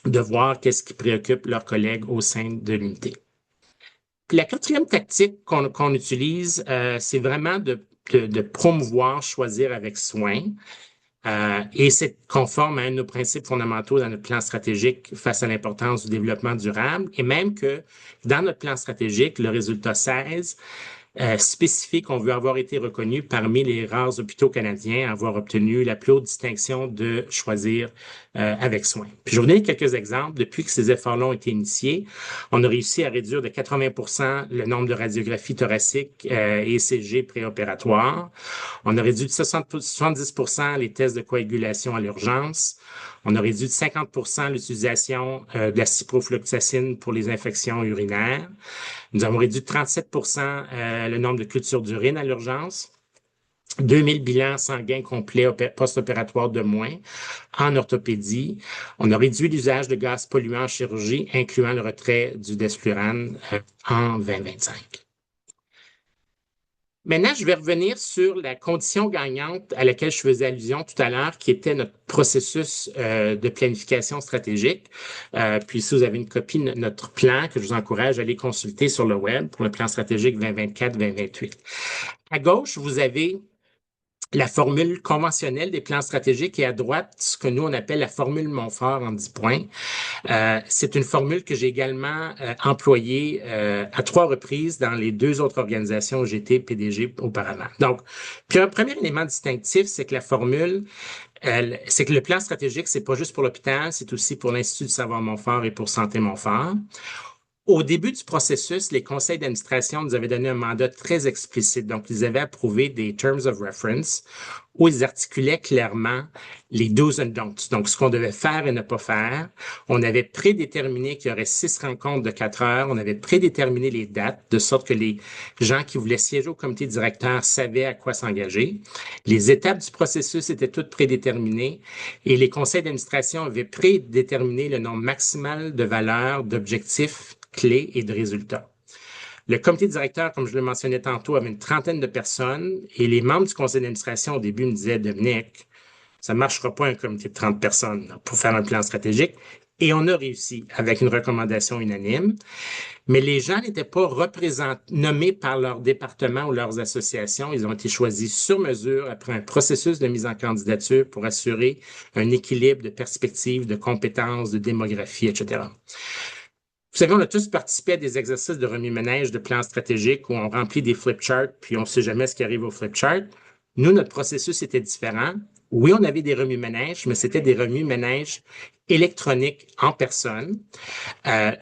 de voir qu'est-ce qui préoccupe leurs collègues au sein de l'unité. Puis la 4e tactique qu'on utilise, c'est vraiment de promouvoir choisir avec soin. Et c'est conforme à un de nos principes fondamentaux dans notre plan stratégique face à l'importance du développement durable. Et même que dans notre plan stratégique, le résultat 16 spécifie qu'on veut avoir été reconnu parmi les rares hôpitaux canadiens à avoir obtenu la plus haute distinction de choisir avec soin. Puis je vais vous donner quelques exemples. Depuis que ces efforts-là ont été initiés, on a réussi à réduire de 80% le nombre de radiographies thoraciques et ECG préopératoires. On a réduit de 70% les tests de coagulation à l'urgence. On a réduit de 50% l'utilisation de la ciprofloxacine pour les infections urinaires. Nous avons réduit de 37% le nombre de cultures d'urine à l'urgence. 2000 bilans sanguins complets post-opératoires de moins en orthopédie. On a réduit l'usage de gaz polluants en chirurgie, incluant le retrait du desflurane en 2025. Maintenant, je vais revenir sur la condition gagnante à laquelle je faisais allusion tout à l'heure, qui était notre processus de planification stratégique. Puis si vous avez une copie de notre plan, que je vous encourage à aller consulter sur le web pour le plan stratégique 2024-2028. À gauche, vous avez la formule conventionnelle des plans stratégiques et à droite, ce que nous, on appelle la formule Montfort en 10 points. C'est une formule que j'ai également employée à 3 reprises dans les 2 autres organisations où j'étais PDG auparavant. Donc, puis un premier élément distinctif, c'est que la formule, c'est que le plan stratégique, c'est pas juste pour l'hôpital, c'est aussi pour l'Institut du savoir Montfort et pour Santé Montfort. Au début du processus, les conseils d'administration nous avaient donné un mandat très explicite. Donc, ils avaient approuvé des Terms of Reference où ils articulaient clairement les do's and don'ts. Donc, ce qu'on devait faire et ne pas faire. On avait prédéterminé qu'il y aurait 6 rencontres de 4 heures. On avait prédéterminé les dates de sorte que les gens qui voulaient siéger au comité directeur savaient à quoi s'engager. Les étapes du processus étaient toutes prédéterminées et les conseils d'administration avaient prédéterminé le nombre maximal de valeurs, d'objectifs clés et de résultats. Le comité directeur, comme je le mentionnais tantôt, avait une 30aine de personnes et les membres du conseil d'administration au début me disaient « Dominique, ça ne marchera pas un comité de 30 personnes là, pour faire un plan stratégique. » Et on a réussi avec une recommandation unanime. Mais les gens n'étaient pas nommés par leur département ou leurs associations. Ils ont été choisis sur mesure après un processus de mise en candidature pour assurer un équilibre de perspectives, de compétences, de démographie, etc. Vous savez, on a tous participé à des exercices de remue-ménage de plans stratégiques où on remplit des flip charts, puis on ne sait jamais ce qui arrive au flip chart. Nous, notre processus était différent, Oui, on avait des remue-ménages, mais c'était des remue-ménages électroniques en personne.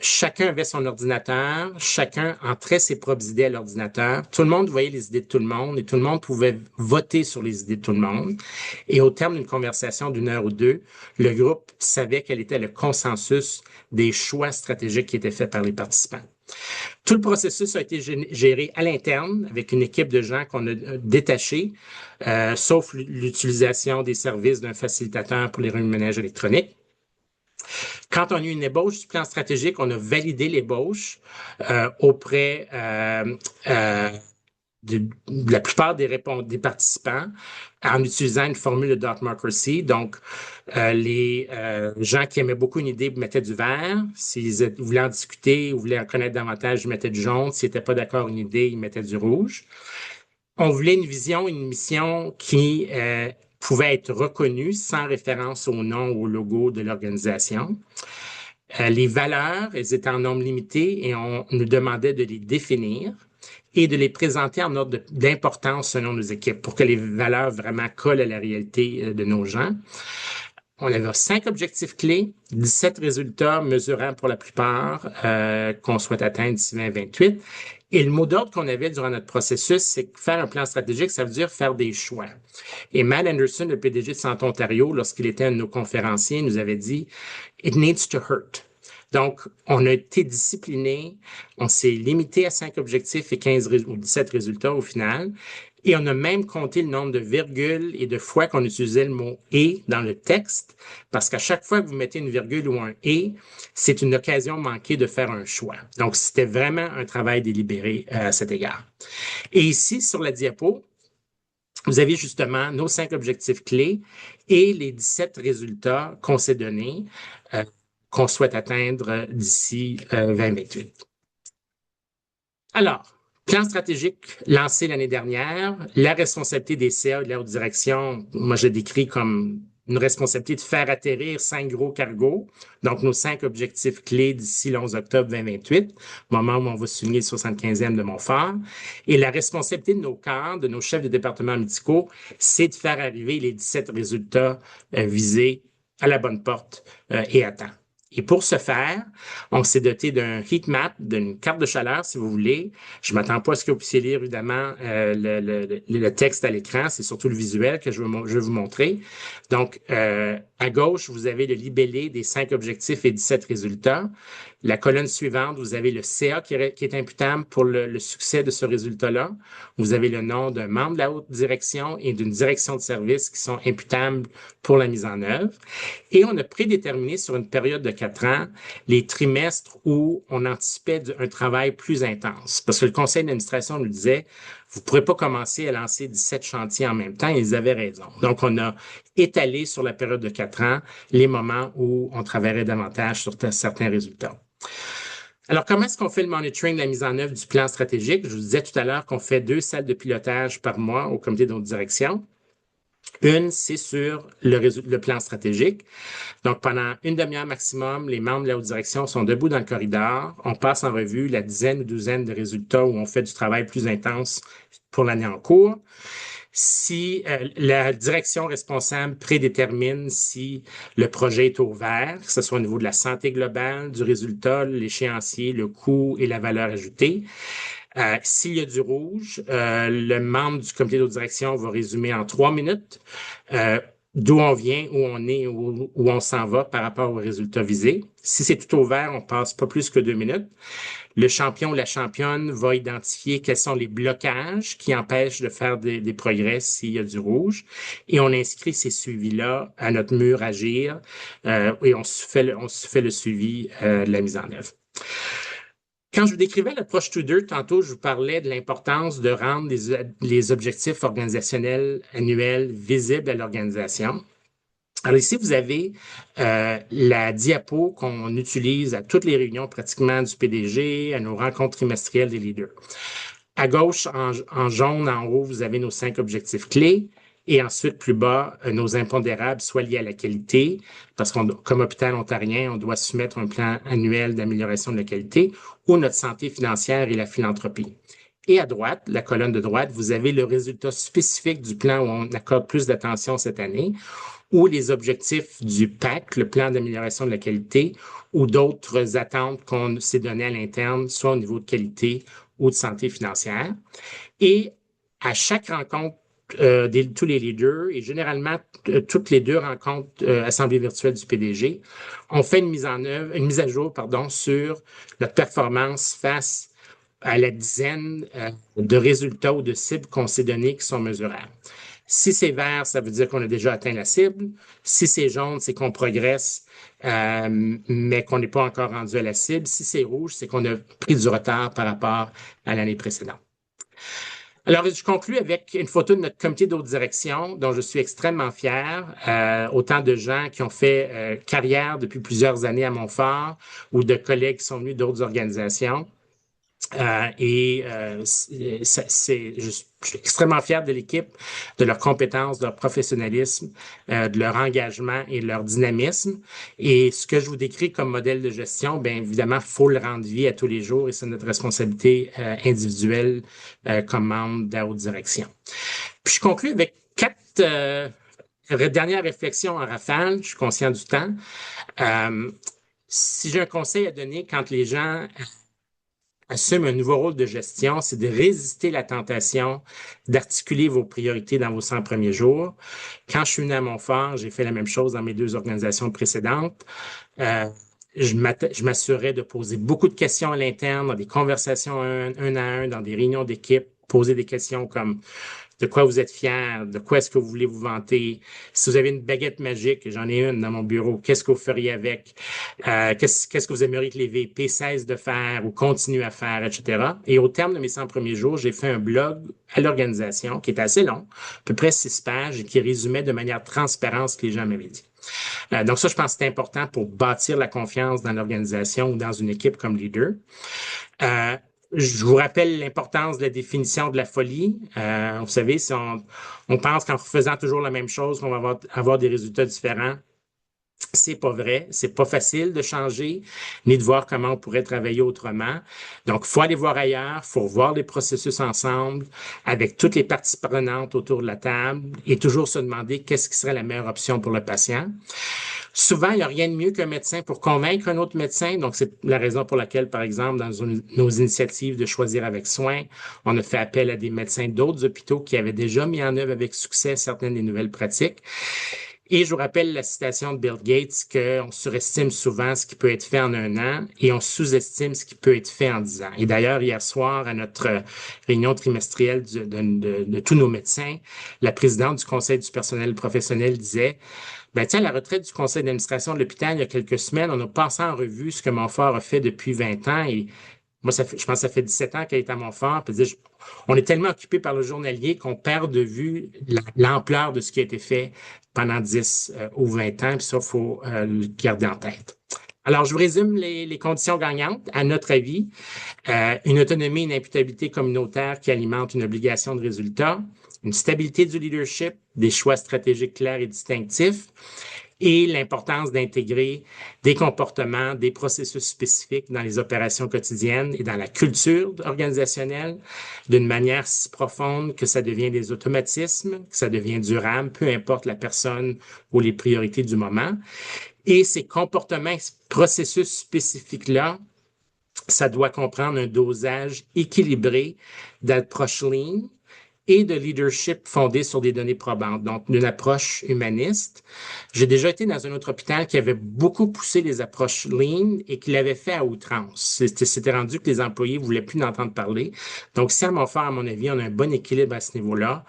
Chacun avait son ordinateur, chacun entrait ses propres idées à l'ordinateur. Tout le monde voyait les idées de tout le monde et tout le monde pouvait voter sur les idées de tout le monde. Et au terme d'une conversation d'une heure ou deux, le groupe savait quel était le consensus des choix stratégiques qui étaient faits par les participants. Tout le processus a été géré à l'interne avec une équipe de gens qu'on a détachés, sauf l'utilisation des services d'un facilitateur pour les remue-ménages électroniques. Quand on a eu une ébauche du plan stratégique, on a validé l'ébauche auprès de la plupart des participants en utilisant une formule de Dartmouth-Mercy. Donc, les gens qui aimaient beaucoup une idée mettaient du vert. S'ils voulaient en discuter ou voulaient en connaître davantage, ils mettaient du jaune. S'ils n'étaient pas d'accord avec une idée, ils mettaient du rouge. On voulait une vision, une mission qui pouvait être reconnue sans référence au nom ou au logo de l'organisation. Les valeurs, elles étaient en nombre limité et on nous demandait de les définir et de les présenter en ordre d'importance selon nos équipes pour que les valeurs vraiment collent à la réalité de nos gens. On avait 5 objectifs clés, 17 résultats mesurants pour la plupart qu'on souhaite atteindre d'ici 2028. Et le mot d'ordre qu'on avait durant notre processus, c'est que faire un plan stratégique, ça veut dire faire des choix. Et Matt Anderson, le PDG de Santé Ontario, lorsqu'il était un de nos conférenciers, nous avait dit « It needs to hurt ». Donc, on a été discipliné, on s'est limité à 5 objectifs et 15 ou 17 résultats au final. Et on a même compté le nombre de virgules et de fois qu'on utilisait le mot « et » dans le texte, parce qu'à chaque fois que vous mettez une virgule ou un « et », c'est une occasion manquée de faire un choix. Donc, c'était vraiment un travail délibéré à cet égard. Et ici, sur la diapo, vous avez justement nos 5 objectifs clés et les 17 résultats qu'on s'est donnés, qu'on souhaite atteindre d'ici 2028. Alors, plan stratégique lancé l'année dernière, la responsabilité des CA et de la haute direction, moi je décris comme une responsabilité de faire atterrir 5 gros cargos, donc nos 5 objectifs clés d'ici le 11 octobre 2028, moment où on va souligner le 75e de Montfort. Et la responsabilité de nos cadres, de nos chefs de départements médicaux, c'est de faire arriver les 17 résultats visés à la bonne porte et à temps. Et pour ce faire, on s'est doté d'un heat map, d'une carte de chaleur, si vous voulez. Je m'attends pas à ce que vous puissiez lire, évidemment, le texte à l'écran. C'est surtout le visuel que je vais vous montrer. Donc, à gauche, vous avez le libellé des 5 objectifs et 17 résultats. La colonne suivante, vous avez le CA qui est imputable pour le succès de ce résultat-là. Vous avez le nom d'un membre de la haute direction et d'une direction de service qui sont imputables pour la mise en œuvre. Et on a prédéterminé sur une période de 4 ans les trimestres où on anticipait un travail plus intense. Parce que le conseil d'administration nous disait, vous ne pourrez pas commencer à lancer 17 chantiers en même temps. Et ils avaient raison. Donc, on a étalé sur la période de 4 ans les moments où on travaillerait davantage sur certains résultats. Alors, comment est-ce qu'on fait le monitoring de la mise en œuvre du plan stratégique? Je vous disais tout à l'heure qu'on fait 2 salles de pilotage par mois au comité de haute direction. Une, c'est sur le plan stratégique. Donc, pendant une demi-heure maximum, les membres de la haute direction sont debout dans le corridor. On passe en revue la dizaine ou douzaine de résultats où on fait du travail plus intense pour l'année en cours. Si la direction responsable prédétermine si le projet est ouvert, que ce soit au niveau de la santé globale, du résultat, l'échéancier, le coût et la valeur ajoutée. S'il y a du rouge, le membre du comité de direction va résumer en 3 minutes d'où on vient, où on est, où on s'en va par rapport aux résultats visés. Si c'est tout ouvert, on passe pas plus que 2 minutes. Le champion ou la championne va identifier quels sont les blocages qui empêchent de faire des progrès s'il y a du rouge. Et on inscrit ces suivis-là à notre mur Agir et on se fait le suivi de la mise en œuvre. Quand je vous décrivais l'approche Tudor, tantôt, je vous parlais de l'importance de rendre les objectifs organisationnels annuels visibles à l'organisation. Alors ici, vous avez la diapo qu'on utilise à toutes les réunions pratiquement du PDG, à nos rencontres trimestrielles des leaders. À gauche, en jaune, en haut, vous avez nos 5 objectifs clés. Et ensuite, plus bas, nos impondérables, soit liés à la qualité, parce qu'on, comme hôpital ontarien, on doit soumettre un plan annuel d'amélioration de la qualité, ou notre santé financière et la philanthropie. Et à droite, la colonne de droite, vous avez le résultat spécifique du plan où on accorde plus d'attention cette année, ou les objectifs du PAC, le plan d'amélioration de la qualité, ou d'autres attentes qu'on s'est données à l'interne, soit au niveau de qualité ou de santé financière. Et à chaque rencontre tous les leaders, et généralement toutes les 2 rencontres assemblée virtuelle du PDG, on fait une mise à jour, sur notre performance face à la dizaine de résultats ou de cibles qu'on s'est donnés qui sont mesurables. Si c'est vert, ça veut dire qu'on a déjà atteint la cible. Si c'est jaune, c'est qu'on progresse, mais qu'on n'est pas encore rendu à la cible. Si c'est rouge, c'est qu'on a pris du retard par rapport à l'année précédente. Alors, je conclue avec une photo de notre comité d'autres direction, dont je suis extrêmement fier. Autant de gens qui ont fait carrière depuis plusieurs années à Montfort ou de collègues qui sont venus d'autres organisations. Je suis extrêmement fier de l'équipe, de leurs compétences, de leur professionnalisme, de leur engagement et de leur dynamisme. Et ce que je vous décris comme modèle de gestion, bien évidemment, il faut le rendre vie à tous les jours et c'est notre responsabilité individuelle comme membre de la haute direction. Puis je conclue avec 4 dernières réflexions en rafale. Je suis conscient du temps. Si j'ai un conseil à donner quand les gens assume un nouveau rôle de gestion, c'est de résister à la tentation d'articuler vos priorités dans vos 100 premiers jours. Quand je suis venu à Montfort, j'ai fait la même chose dans mes 2 organisations précédentes. Je m'assurais de poser beaucoup de questions à l'interne, dans des conversations un à un, dans des réunions d'équipe, poser des questions comme de quoi vous êtes fier, de quoi est-ce que vous voulez vous vanter. Si vous avez une baguette magique, j'en ai une dans mon bureau, qu'est-ce que vous feriez avec? Qu'est-ce que vous aimeriez que les VP cessent de faire ou continuent à faire, etc. Et au terme de mes 100 premiers jours, j'ai fait un blog à l'organisation qui était assez long, à peu près 6 pages, et qui résumait de manière transparente ce que les gens m'avaient dit. Donc ça, je pense que c'est important pour bâtir la confiance dans l'organisation ou dans une équipe comme leader. Je vous rappelle l'importance de la définition de la folie. Vous savez, si on pense qu'en faisant toujours la même chose, qu'on va avoir des résultats différents, c'est pas vrai. C'est pas facile de changer, ni de voir comment on pourrait travailler autrement. Donc, faut aller voir ailleurs, faut voir les processus ensemble, avec toutes les parties prenantes autour de la table, et toujours se demander qu'est-ce qui serait la meilleure option pour le patient. Souvent, il n'y a rien de mieux qu'un médecin pour convaincre un autre médecin. Donc, c'est la raison pour laquelle, par exemple, dans nos initiatives de Choisir avec soin, on a fait appel à des médecins d'autres hôpitaux qui avaient déjà mis en œuvre avec succès certaines des nouvelles pratiques. Et je vous rappelle la citation de Bill Gates qu'on surestime souvent ce qui peut être fait en 1 an et on sous-estime ce qui peut être fait en 10 ans. Et d'ailleurs, hier soir, à notre réunion trimestrielle de tous nos médecins, la présidente du Conseil du personnel professionnel disait à la retraite du conseil d'administration de l'hôpital, il y a quelques semaines, on a passé en revue ce que Montfort a fait depuis 20 ans et moi, je pense que ça fait 17 ans qu'elle est à Montfort. On est tellement occupé par le journalier qu'on perd de vue l'ampleur de ce qui a été fait pendant 10 ou 20 ans. Puis ça, il faut le garder en tête. Alors, je vous résume les conditions gagnantes. À notre avis, une autonomie et une imputabilité communautaire qui alimentent une obligation de résultat, une stabilité du leadership, des choix stratégiques clairs et distinctifs, et l'importance d'intégrer des comportements, des processus spécifiques dans les opérations quotidiennes et dans la culture organisationnelle d'une manière si profonde que ça devient des automatismes, que ça devient durable, peu importe la personne ou les priorités du moment. Et ces comportements, ces processus spécifiques-là, ça doit comprendre un dosage équilibré d'approche lean et de leadership fondé sur des données probantes, donc une approche humaniste. J'ai déjà été dans un autre hôpital qui avait beaucoup poussé les approches lean et qui l'avait fait à outrance. C'était rendu que les employés ne voulaient plus d'entendre parler. Donc, si à Montfort, à mon avis, on a un bon équilibre à ce niveau-là,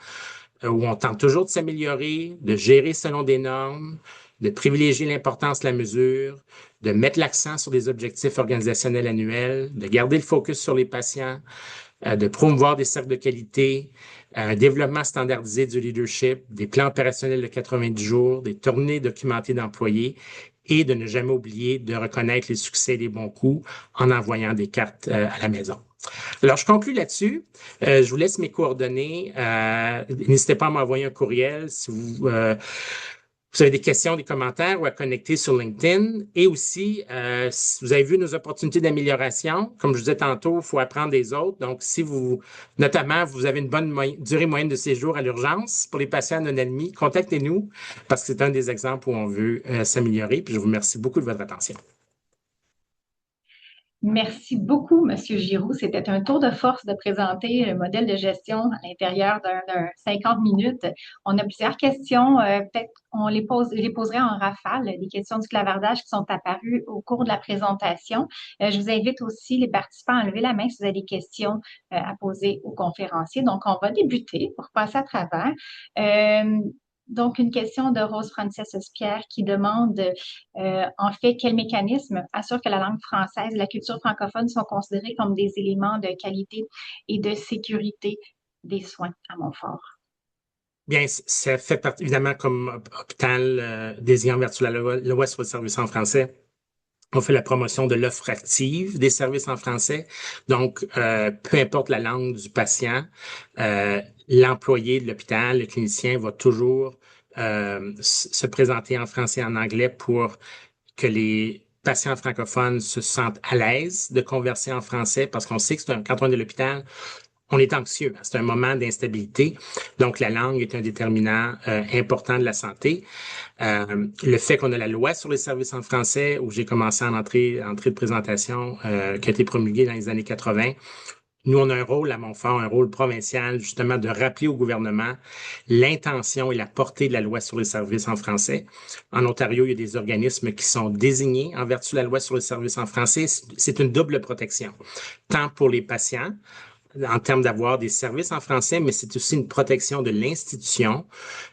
où on tente toujours de s'améliorer, de gérer selon des normes, de privilégier l'importance de la mesure, de mettre l'accent sur les objectifs organisationnels annuels, de garder le focus sur les patients, de promouvoir des cercles de qualité, un développement standardisé du leadership, des plans opérationnels de 90 jours, des tournées documentées d'employés et de ne jamais oublier de reconnaître les succès et les bons coups en envoyant des cartes à la maison. Alors, je conclue là-dessus. Je vous laisse mes coordonnées. N'hésitez pas à m'envoyer un courriel si vous vous avez des questions, des commentaires ou à connecter sur LinkedIn. Et aussi, si vous avez vu nos opportunités d'amélioration. Comme je vous disais tantôt, il faut apprendre des autres. Donc, si notamment, vous avez une bonne durée moyenne de séjour à l'urgence pour les patients non admis, contactez-nous parce que c'est un des exemples où on veut s'améliorer. Puis je vous remercie beaucoup de votre attention. Merci beaucoup, Monsieur Giroux. C'était un tour de force de présenter le modèle de gestion à l'intérieur d'un 50 minutes. On a plusieurs questions. Peut-être on les poserait en rafale, des questions du clavardage qui sont apparues au cours de la présentation. Je vous invite aussi les participants à lever la main si vous avez des questions à poser aux conférenciers. Donc, on va débuter pour passer à travers. Donc, une question de Rose Frances Pierre qui demande en fait quel mécanisme assure que la langue française et la culture francophone sont considérés comme des éléments de qualité et de sécurité des soins à Montfort. Bien, ça fait partie, évidemment, comme hôpital désignant en vertu de la loi sur le service en français. On fait la promotion de l'offre active des services en français. Donc, peu importe la langue du patient, l'employé de l'hôpital, le clinicien, va toujours se présenter en français et en anglais pour que les patients francophones se sentent à l'aise de converser en français parce qu'on sait que quand on est à l'hôpital, on est anxieux. C'est un moment d'instabilité. Donc, la langue est un déterminant important de la santé. Le fait qu'on a la loi sur les services en français, où j'ai commencé en entrée de présentation, qui a été promulguée dans les années 80, nous, on a un rôle à Montfort, un rôle provincial, justement, de rappeler au gouvernement l'intention et la portée de la loi sur les services en français. En Ontario, il y a des organismes qui sont désignés en vertu de la loi sur les services en français. C'est une double protection, tant pour les patients, en termes d'avoir des services en français, mais c'est aussi une protection de l'institution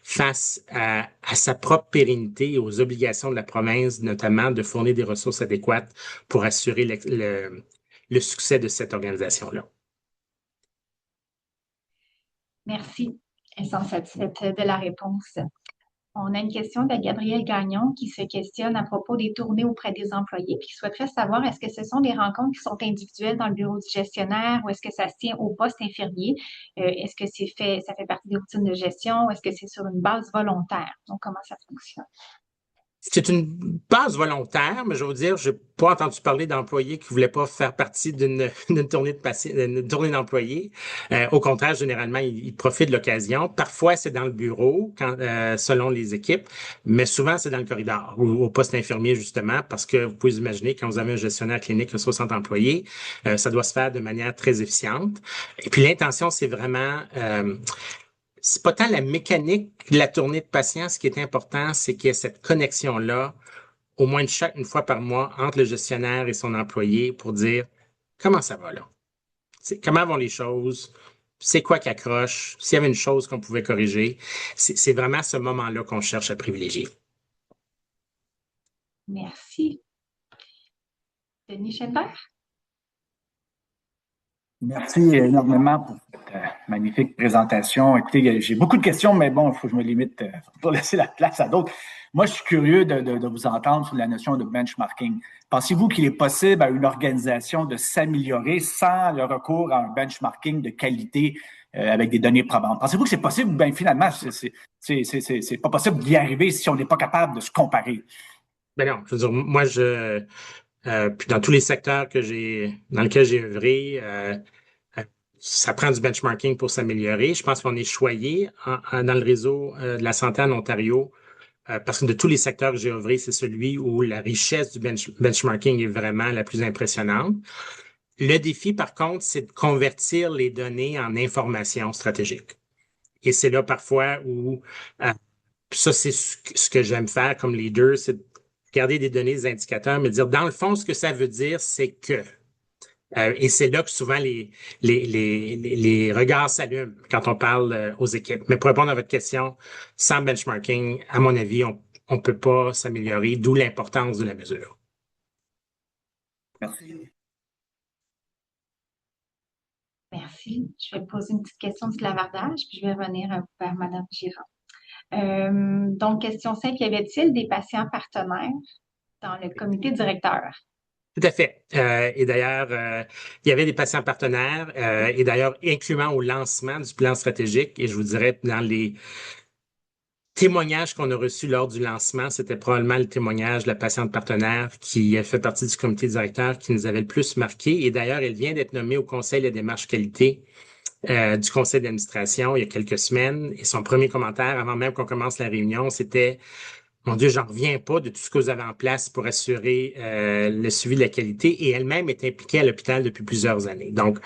face à sa propre pérennité et aux obligations de la province, notamment de fournir des ressources adéquates pour assurer le succès de cette organisation-là. Merci. Elles sont satisfaites de la réponse. On a une question de Gabrielle Gagnon qui se questionne à propos des tournées auprès des employés puis qui souhaiterait savoir est-ce que ce sont des rencontres qui sont individuelles dans le bureau du gestionnaire ou est-ce que ça se tient au poste infirmier? Est-ce que ça fait partie des routines de gestion ou est-ce que c'est sur une base volontaire? Donc, comment ça fonctionne? C'est une base volontaire, mais je veux dire, j'ai pas entendu parler d'employés qui voulaient pas faire partie d'une tournée d'une tournée d'employés. Au contraire, généralement, ils profitent de l'occasion. Parfois, c'est dans le bureau, selon les équipes, mais souvent, c'est dans le corridor ou au poste infirmier, justement, parce que vous pouvez imaginer, quand vous avez un gestionnaire clinique de 60 employés, ça doit se faire de manière très efficiente. Et puis, l'intention, c'est vraiment c'est pas tant la mécanique de la tournée de patients. Ce qui est important, c'est qu'il y ait cette connexion-là, au moins une fois par mois, entre le gestionnaire et son employé pour dire comment ça va là? Comment vont les choses? C'est quoi qui accroche? S'il y avait une chose qu'on pouvait corriger, c'est vraiment ce moment-là qu'on cherche à privilégier. Merci. Denis Schenberg? Merci énormément pour cette magnifique présentation. Écoutez, j'ai beaucoup de questions, mais bon, il faut que je me limite pour laisser la place à d'autres. Moi, je suis curieux de vous entendre sur la notion de benchmarking. Pensez-vous qu'il est possible à une organisation de s'améliorer sans le recours à un benchmarking de qualité avec des données probantes? Pensez-vous que c'est possible? Ben finalement, c'est pas possible d'y arriver si on n'est pas capable de se comparer. Ben non, je veux dire, moi, puis dans tous les secteurs dans lesquels j'ai œuvré, ça prend du benchmarking pour s'améliorer. Je pense qu'on est choyé dans le réseau de la santé en Ontario parce que de tous les secteurs que j'ai œuvré, c'est celui où la richesse du benchmarking est vraiment la plus impressionnante. Le défi, par contre, c'est de convertir les données en informations stratégiques. Et c'est là parfois où ça, c'est ce que j'aime faire comme leader, c'est de garder des données, des indicateurs, mais dire, dans le fond, ce que ça veut dire, c'est que. Et c'est là que souvent les regards s'allument quand on parle aux équipes. Mais pour répondre à votre question, sans benchmarking, à mon avis, on ne peut pas s'améliorer, d'où l'importance de la mesure. Merci. Merci. Je vais poser une petite question de clavardage, puis je vais revenir vers Mme Girard. Donc, question simple, y avait-il des patients partenaires dans le comité directeur? Tout à fait. Et d'ailleurs, il y avait des patients partenaires et d'ailleurs, incluant au lancement du plan stratégique, et je vous dirais dans les témoignage qu'on a reçu lors du lancement, c'était probablement le témoignage de la patiente partenaire qui a fait partie du comité directeur qui nous avait le plus marqué. Et d'ailleurs, elle vient d'être nommée au Conseil des démarches qualité du conseil d'administration il y a quelques semaines. Et son premier commentaire, avant même qu'on commence la réunion, c'était: Mon Dieu, j'en reviens pas de tout ce que vous avez en place pour assurer le suivi de la qualité. Et elle-même est impliquée à l'hôpital depuis plusieurs années. Donc,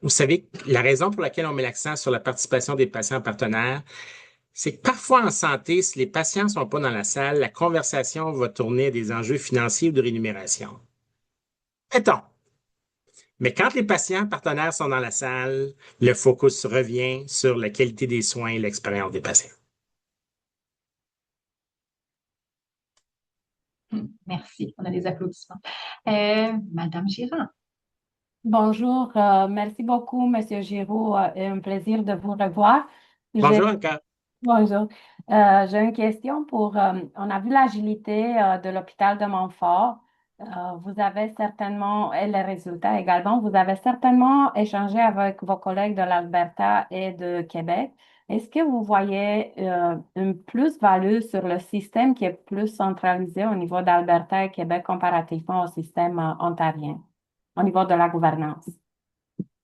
vous savez, la raison pour laquelle on met l'accent sur la participation des patients partenaires, c'est que parfois en santé, si les patients sont pas dans la salle, la conversation va tourner à des enjeux financiers ou de rémunération. Mettons. Mais quand les patients partenaires sont dans la salle, le focus revient sur la qualité des soins et l'expérience des patients. Merci. On a des applaudissements. Madame Girard. Bonjour, merci beaucoup, Monsieur Giraud. Un plaisir de vous revoir. Bonjour encore. Bonjour. J'ai une question on a vu l'agilité de l'hôpital de Montfort. Vous avez certainement, et les résultats également, vous avez certainement échangé avec vos collègues de l'Alberta et de Québec. Est-ce que vous voyez une plus-value sur le système qui est plus centralisé au niveau d'Alberta et Québec comparativement au système ontarien, au niveau de la gouvernance?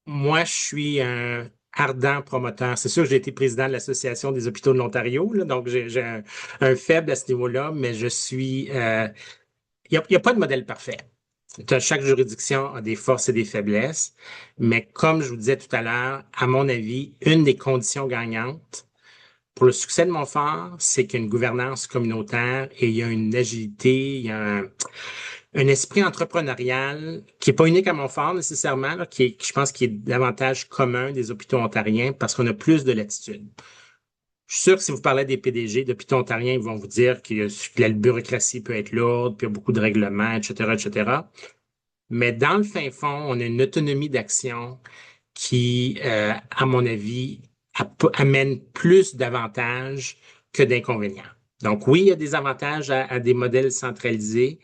Moi, je suis un ardent promoteur. C'est sûr que j'ai été président de l'Association des hôpitaux de l'Ontario, là, donc j'ai un faible à ce niveau-là, mais je suis... Il n'y a pas de modèle parfait. Chaque juridiction a des forces et des faiblesses, mais comme je vous disais tout à l'heure, à mon avis, une des conditions gagnantes pour le succès de Montfort, c'est qu'il y a une gouvernance communautaire et il y a une agilité, il y a un esprit entrepreneurial qui est pas unique à Montfort nécessairement, là, je pense qui est davantage commun des hôpitaux ontariens parce qu'on a plus de latitude. Je suis sûr que si vous parlez des PDG d'hôpitaux ontariens, ils vont vous dire que la bureaucratie peut être lourde, puis il y a beaucoup de règlements, etc., etc. Mais dans le fin fond, on a une autonomie d'action qui, à mon avis, amène plus d'avantages que d'inconvénients. Donc oui, il y a des avantages à des modèles centralisés,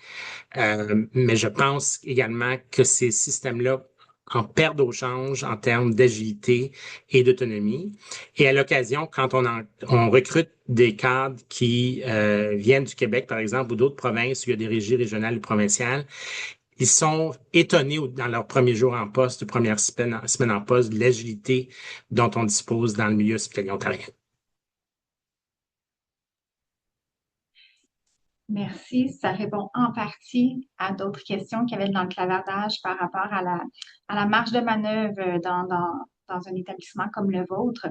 mais je pense également que ces systèmes-là en perdent au change en termes d'agilité et d'autonomie. Et à l'occasion, quand on recrute des cadres qui viennent du Québec, par exemple, ou d'autres provinces où il y a des régies régionales ou provinciales, ils sont étonnés dans leur premier jour en poste, première semaine en poste, de l'agilité dont on dispose dans le milieu hospitalier ontarien. Merci. Ça répond en partie à d'autres questions qu'il y avait dans le clavardage par rapport à la marge de manœuvre dans un établissement comme le vôtre.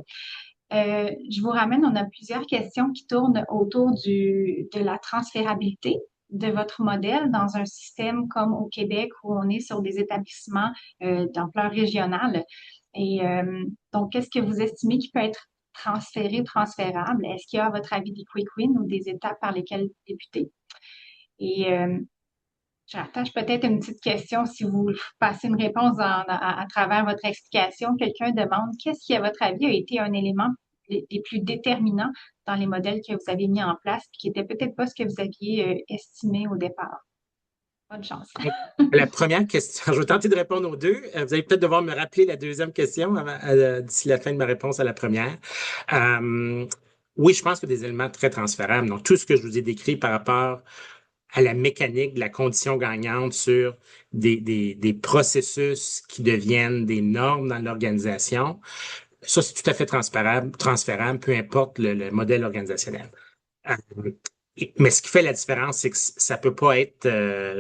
Je vous ramène, on a plusieurs questions qui tournent autour de la transférabilité de votre modèle dans un système comme au Québec où on est sur des établissements d'ampleur régionale. Et donc, qu'est-ce que vous estimez qui peut être transféré, transférable? Est-ce qu'il y a, à votre avis, des quick wins ou des étapes par lesquelles débuter? Et j'attache peut-être une petite question si vous passez une réponse à travers votre explication. Quelqu'un demande qu'est-ce qui, à votre avis, a été un élément des plus déterminants dans les modèles que vous avez mis en place, qui n'était peut-être pas ce que vous aviez estimé au départ. Bonne chance. La première question, je vais tenter de répondre aux deux. Vous allez peut-être devoir me rappeler la deuxième question d'ici la fin de ma réponse à la première. Oui, je pense qu'il y a des éléments très transférables. Donc, tout ce que je vous ai décrit par rapport à la mécanique de la condition gagnante sur des processus qui deviennent des normes dans l'organisation, ça, c'est tout à fait transférable, peu importe le modèle organisationnel. Mais ce qui fait la différence, c'est que ça peut pas être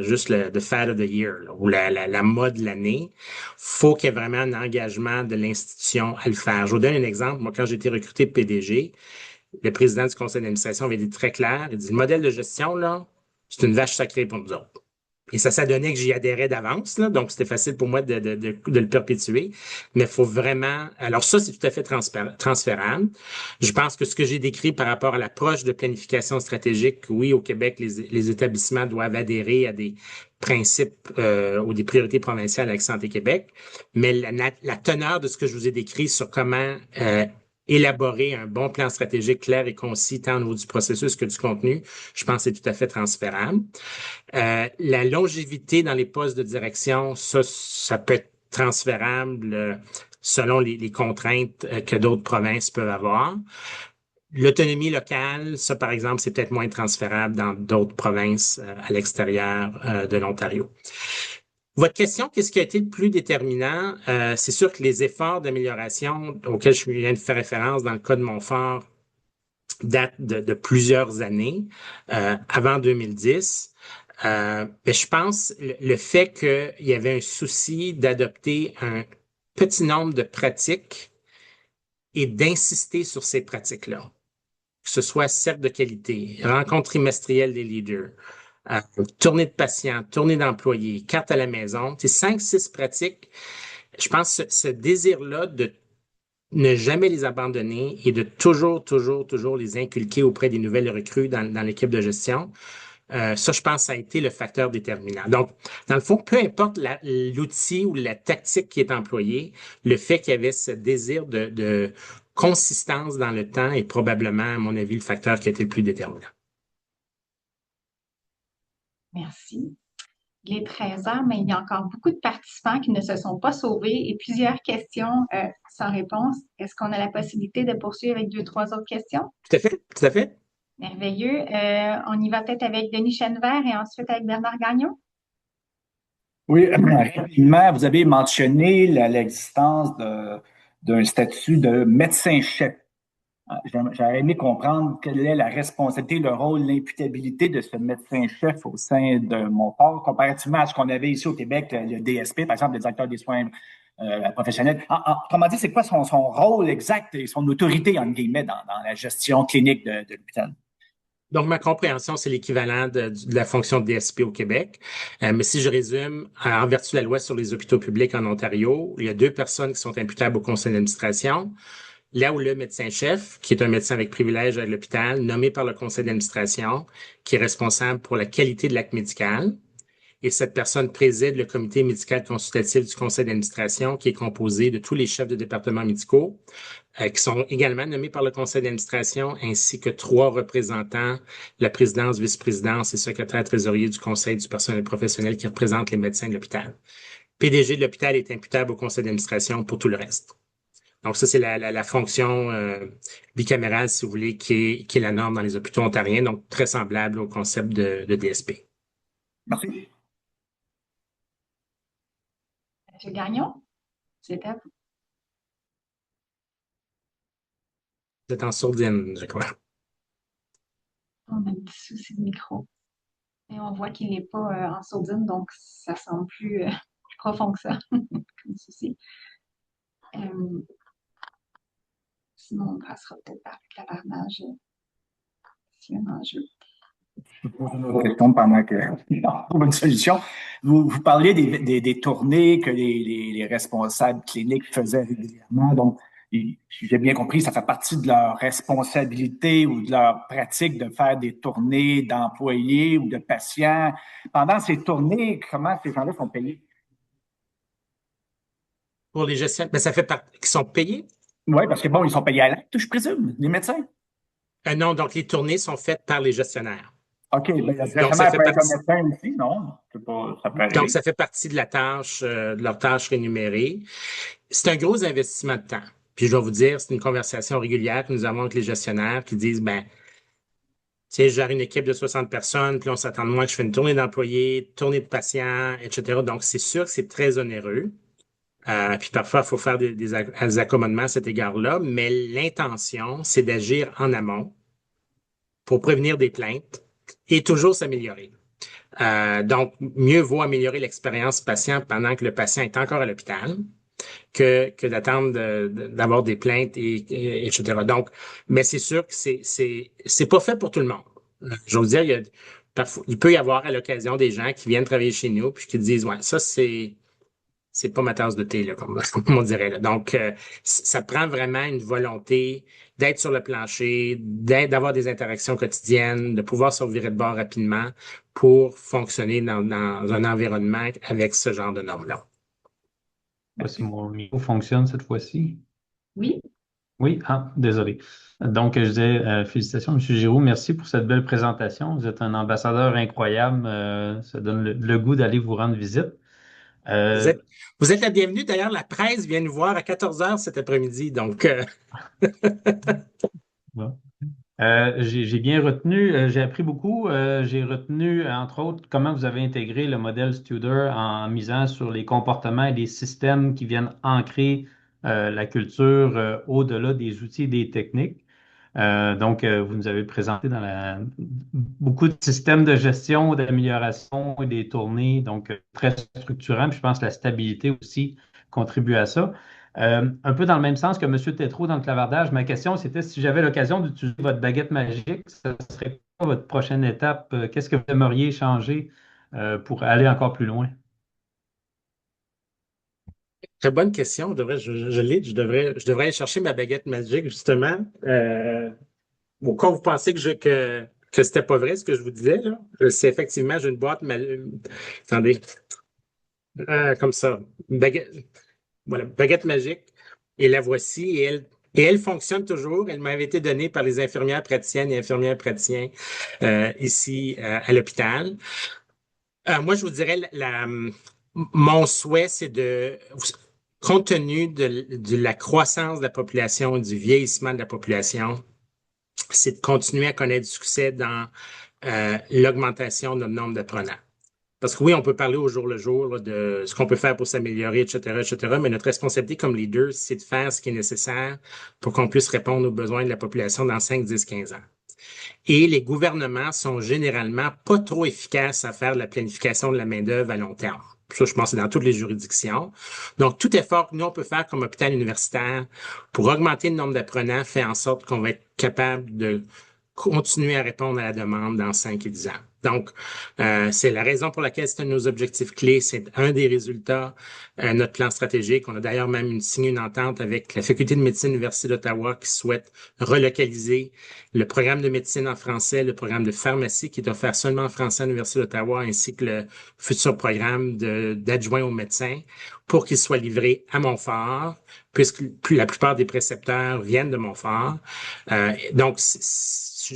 juste the fad of the year là, ou la mode de l'année. Faut qu'il y ait vraiment un engagement de l'institution à le faire. Je vous donne un exemple. Moi, quand j'ai été recruté PDG, le président du conseil d'administration avait dit très clair, il dit, le modèle de gestion, là, c'est une vache sacrée pour nous autres. Et ça donnait que j'y adhérais d'avance, là, donc c'était facile pour moi de le perpétuer. Mais il faut vraiment... Alors ça, c'est tout à fait transférable. Je pense que ce que j'ai décrit par rapport à l'approche de planification stratégique, oui, au Québec, les établissements doivent adhérer à des principes ou des priorités provinciales avec Santé Québec. Mais la teneur de ce que je vous ai décrit sur comment élaborer un bon plan stratégique clair et concis, tant au niveau du processus que du contenu, je pense que c'est tout à fait transférable. La longévité dans les postes de direction, ça peut être transférable selon les contraintes que d'autres provinces peuvent avoir. L'autonomie locale, ça, par exemple, c'est peut-être moins transférable dans d'autres provinces à l'extérieur de l'Ontario. Votre question, qu'est-ce qui a été le plus déterminant? C'est sûr que les efforts d'amélioration auxquels je viens de faire référence dans le cas de Montfort datent de plusieurs années, avant 2010. Mais je pense le fait qu'il y avait un souci d'adopter un petit nombre de pratiques et d'insister sur ces pratiques-là, que ce soit cercle de qualité, rencontre trimestrielle des leaders, tournée de patients, tournée d'employés, carte à la maison, c'est 5, 6 pratiques. Je pense que ce désir-là de ne jamais les abandonner et de toujours, toujours, toujours les inculquer auprès des nouvelles recrues dans l'équipe de gestion. Ça, je pense, ça a été le facteur déterminant. Donc, dans le fond, peu importe l'outil ou la tactique qui est employée, le fait qu'il y avait ce désir de consistance dans le temps est probablement, à mon avis, le facteur qui a été le plus déterminant. Merci. Il est 13 heures, mais il y a encore beaucoup de participants qui ne se sont pas sauvés et plusieurs questions sans réponse. Est-ce qu'on a la possibilité de poursuivre avec 2, 3 autres questions? Tout à fait, tout à fait. Merveilleux. On y va peut-être avec Denis Chenevert et ensuite avec Bernard Gagnon. Oui, rapidement, vous avez mentionné l'existence d'un statut de médecin-chef. J'aurais aimé comprendre quelle est la responsabilité, le rôle, l'imputabilité de ce médecin-chef au sein de Montfort, comparativement à ce qu'on avait ici au Québec, le DSP, par exemple, le directeur des soins professionnels. Autrement dit, c'est quoi son rôle exact et son autorité, entre guillemets, dans la gestion clinique de l'hôpital? Donc, ma compréhension, c'est l'équivalent de la fonction de DSP au Québec. Mais si je résume, en vertu de la loi sur les hôpitaux publics en Ontario, il y a 2 personnes qui sont imputables au conseil d'administration. Là où le médecin-chef, qui est un médecin avec privilège à l'hôpital, nommé par le conseil d'administration, qui est responsable pour la qualité de l'acte médical. Et cette personne préside le comité médical consultatif du conseil d'administration, qui est composé de tous les chefs de départements médicaux, qui sont également nommés par le conseil d'administration, ainsi que 3 représentants, la présidence, vice-présidence et secrétaire trésorier du conseil du personnel professionnel qui représentent les médecins de l'hôpital. PDG de l'hôpital est imputable au conseil d'administration pour tout le reste. Donc, ça, c'est la fonction bicamérale, si vous voulez, qui est la norme dans les hôpitaux ontariens, donc très semblable au concept de DSP. Merci. Monsieur Gagnon, c'est à vous. Vous êtes en sourdine, je crois. On a un petit souci de micro. Et on voit qu'il n'est pas en sourdine, donc ça semble plus profond que ça, comme souci. Sinon, on passera peut-être par le clavardage s'il y a un enjeu. Je pose une autre question pendant qu'on trouve une solution. Vous parliez des tournées que les responsables cliniques faisaient régulièrement. Donc, si j'ai bien compris, ça fait partie de leur responsabilité ou de leur pratique de faire des tournées d'employés ou de patients. Pendant ces tournées, comment ces gens-là sont payés? Pour les gestionnaires, ben, ça fait partie, qui sont payés? Oui, parce que bon, ils sont payés à l'acte, je présume, les médecins. Non, donc les tournées sont faites par les gestionnaires. OK, bien, Donc, ça fait peut être partie, un médecin aussi, non? C'est pas, ça peut donc, arriver. ça fait partie de la tâche, de leur tâche rémunérée. C'est un gros investissement de temps. Puis je dois vous dire, c'est une conversation régulière que nous avons avec les gestionnaires qui disent, ben, tu sais, je gère une équipe de 60 personnes, puis on s'attend de moi que je fais une tournée d'employés, tournée de patients, etc. Donc, c'est sûr que c'est très onéreux. Puis parfois, il faut faire des accommodements à cet égard-là, mais l'intention, c'est d'agir en amont pour prévenir des plaintes et toujours s'améliorer. Donc, mieux vaut améliorer l'expérience patient pendant que le patient est encore à l'hôpital que d'attendre d'avoir des plaintes etc. Donc, mais c'est sûr que c'est pas fait pour tout le monde. Je veux dire, il peut y avoir à l'occasion des gens qui viennent travailler chez nous puis qui disent, ouais, ça c'est pas ma tasse de thé, là, comme on dirait, là. Donc, ça prend vraiment une volonté d'être sur le plancher, d'avoir des interactions quotidiennes, de pouvoir se revirer de bord rapidement pour fonctionner dans un environnement avec ce genre de normes-là. Si mon micro fonctionne cette fois-ci. Oui, Oui, désolé. Donc, je disais félicitations, M. Giroux. Merci pour cette belle présentation. Vous êtes un ambassadeur incroyable. Ça donne le goût d'aller vous rendre visite. Vous êtes, vous êtes la bienvenue. D'ailleurs, la presse vient nous voir à 14 heures cet après-midi. Donc, Bon. J'ai bien retenu, j'ai appris beaucoup. J'ai retenu, entre autres, comment vous avez intégré le modèle Studer en misant sur les comportements et les systèmes qui viennent ancrer la culture au-delà des outils et des techniques. Vous nous avez présenté beaucoup de systèmes de gestion, d'amélioration et des tournées, donc très structurant. Puis je pense que la stabilité aussi contribue à ça. Un peu dans le même sens que M. Tétrault dans le clavardage, ma question, c'était si j'avais l'occasion d'utiliser votre baguette magique, ce serait quoi votre prochaine étape? Qu'est-ce que vous aimeriez changer pour aller encore plus loin? Très bonne question. Je devrais aller chercher ma baguette magique, justement. Bon, quand vous pensez que c'était pas vrai ce que je vous disais, là, c'est effectivement, j'ai une boîte, attendez, comme ça, une baguette, voilà, baguette magique, et la voici, et elle fonctionne toujours. Elle m'avait été donnée par les infirmières praticiennes et infirmières praticiens ici à l'hôpital. Moi, je vous dirais, mon souhait, c'est compte tenu de la croissance de la population, du vieillissement de la population, c'est de continuer à connaître du succès dans l'augmentation de notre nombre d'apprenants. Parce que oui, on peut parler au jour le jour là, de ce qu'on peut faire pour s'améliorer, etc., mais notre responsabilité comme leader, c'est de faire ce qui est nécessaire pour qu'on puisse répondre aux besoins de la population dans 5, 10, 15 ans. Et les gouvernements sont généralement pas trop efficaces à faire de la planification de la main-d'œuvre à long terme. Ça, je pense que c'est dans toutes les juridictions. Donc, tout effort que nous, on peut faire comme hôpital universitaire pour augmenter le nombre d'apprenants fait en sorte qu'on va être capable de continuer à répondre à la demande dans 5 et 10 ans. Donc, c'est la raison pour laquelle c'est un de nos objectifs clés. C'est un des résultats de notre plan stratégique. On a d'ailleurs même signé une entente avec la Faculté de médecine de l'Université d'Ottawa qui souhaite relocaliser le programme de médecine en français, le programme de pharmacie qui est offert seulement en français à l'Université d'Ottawa, ainsi que le futur programme d'adjoint aux médecins pour qu'il soit livré à Montfort, puisque la plupart des précepteurs viennent de Montfort. Donc,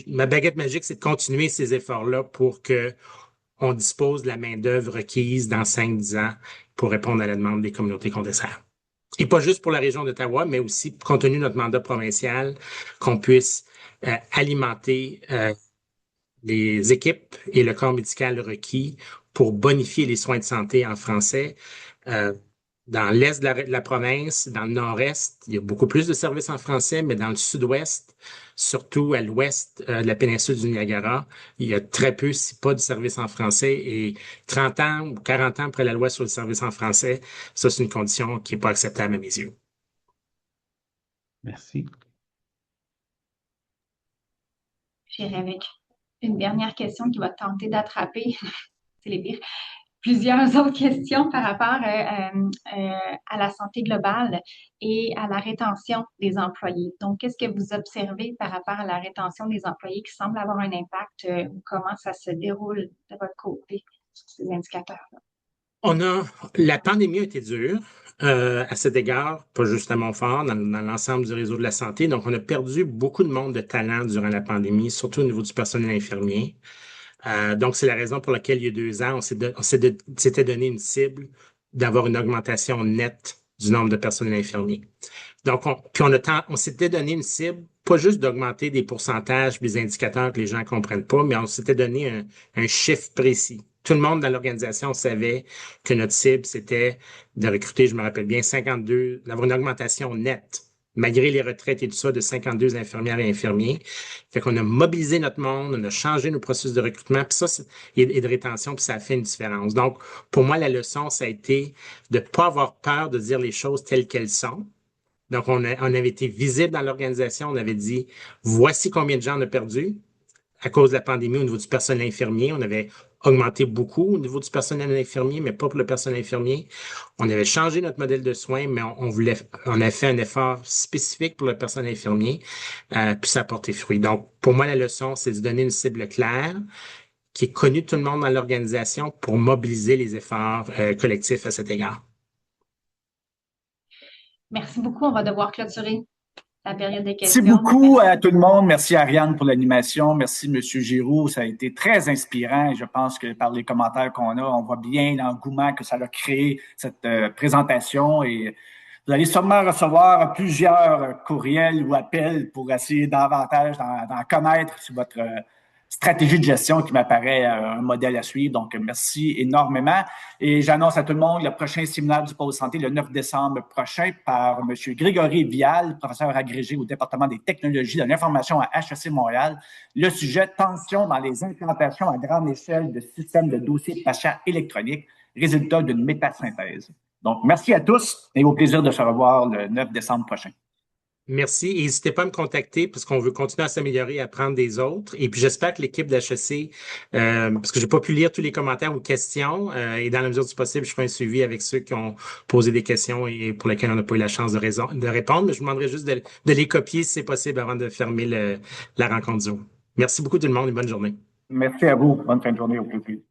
ma baguette magique, c'est de continuer ces efforts-là pour que on dispose de la main-d'œuvre requise dans 5-10 ans pour répondre à la demande des communautés qu'on dessert. Et pas juste pour la région d'Ottawa, mais aussi, compte tenu de notre mandat provincial, qu'on puisse alimenter les équipes et le corps médical requis pour bonifier les soins de santé en français. Dans l'est de la province, dans le nord-est, il y a beaucoup plus de services en français, mais dans le sud-ouest, surtout à l'ouest de la péninsule du Niagara, il y a très peu, si pas, de services en français. Et 30 ans ou 40 ans après la loi sur le service en français, ça, c'est une condition qui n'est pas acceptable à mes yeux. Merci. J'irai avec une dernière question qui va tenter d'attraper, c'est les pires, plusieurs autres questions par rapport à la santé globale et à la rétention des employés. Donc, qu'est-ce que vous observez par rapport à la rétention des employés qui semble avoir un impact ou comment ça se déroule de votre côté sur ces indicateurs-là? La pandémie a été dure à cet égard, pas juste à Montfort, dans l'ensemble du réseau de la santé. Donc, on a perdu beaucoup de monde de talent durant la pandémie, surtout au niveau du personnel infirmier. Donc, c'est la raison pour laquelle, il y a 2 ans, on s'était donné une cible d'avoir une augmentation nette du nombre de personnels infirmiers. Donc, on s'était donné une cible, pas juste d'augmenter des pourcentages, des indicateurs que les gens comprennent pas, mais on s'était donné un chiffre précis. Tout le monde dans l'organisation savait que notre cible, c'était de recruter, je me rappelle bien, d'avoir une augmentation nette, malgré les retraites et tout ça, de 52 infirmières et infirmiers. Fait qu'on a mobilisé notre monde, on a changé nos processus de recrutement, puis ça, et de rétention, puis ça a fait une différence. Donc, pour moi, la leçon, ça a été de ne pas avoir peur de dire les choses telles qu'elles sont. Donc, on avait été visible dans l'organisation, on avait dit, voici combien de gens on a perdu à cause de la pandémie au niveau du personnel infirmier. On avait augmenté beaucoup au niveau du personnel infirmier, mais pas pour le personnel infirmier. On avait changé notre modèle de soins, mais on a fait un effort spécifique pour le personnel infirmier, puis ça a porté fruit. Donc, pour moi, la leçon, c'est de donner une cible claire qui est connue de tout le monde dans l'organisation pour mobiliser les efforts collectifs à cet égard. Merci beaucoup. On va devoir clôturer la période des questions. Merci beaucoup à tout le monde. Merci Ariane pour l'animation. Merci Monsieur Giroux. Ça a été très inspirant et je pense que par les commentaires qu'on a, on voit bien l'engouement que ça a créé cette présentation et Vous allez sûrement recevoir plusieurs courriels ou appels pour essayer davantage d'en connaître sur votre stratégie de gestion qui m'apparaît un modèle à suivre. Donc, merci énormément. Et j'annonce à tout le monde le prochain séminaire du Pôle Santé le 9 décembre prochain par M. Grégory Vial, professeur agrégé au département des technologies de l'information à HEC Montréal. Le sujet, tension dans les implantations à grande échelle de systèmes de dossiers patients électroniques, résultat d'une métasynthèse. Donc, merci à tous et au plaisir de se revoir le 9 décembre prochain. Merci. Et n'hésitez pas à me contacter parce qu'on veut continuer à s'améliorer et apprendre des autres. Et puis, j'espère que l'équipe d'HEC, parce que j'ai pas pu lire tous les commentaires ou questions, et dans la mesure du possible, je ferai un suivi avec ceux qui ont posé des questions et pour lesquelles on n'a pas eu la chance de répondre. Mais je vous demanderai juste de les copier si c'est possible avant de fermer la rencontre Zoom. Merci beaucoup tout le monde et bonne journée. Merci à vous. Bonne fin de journée au plus vite.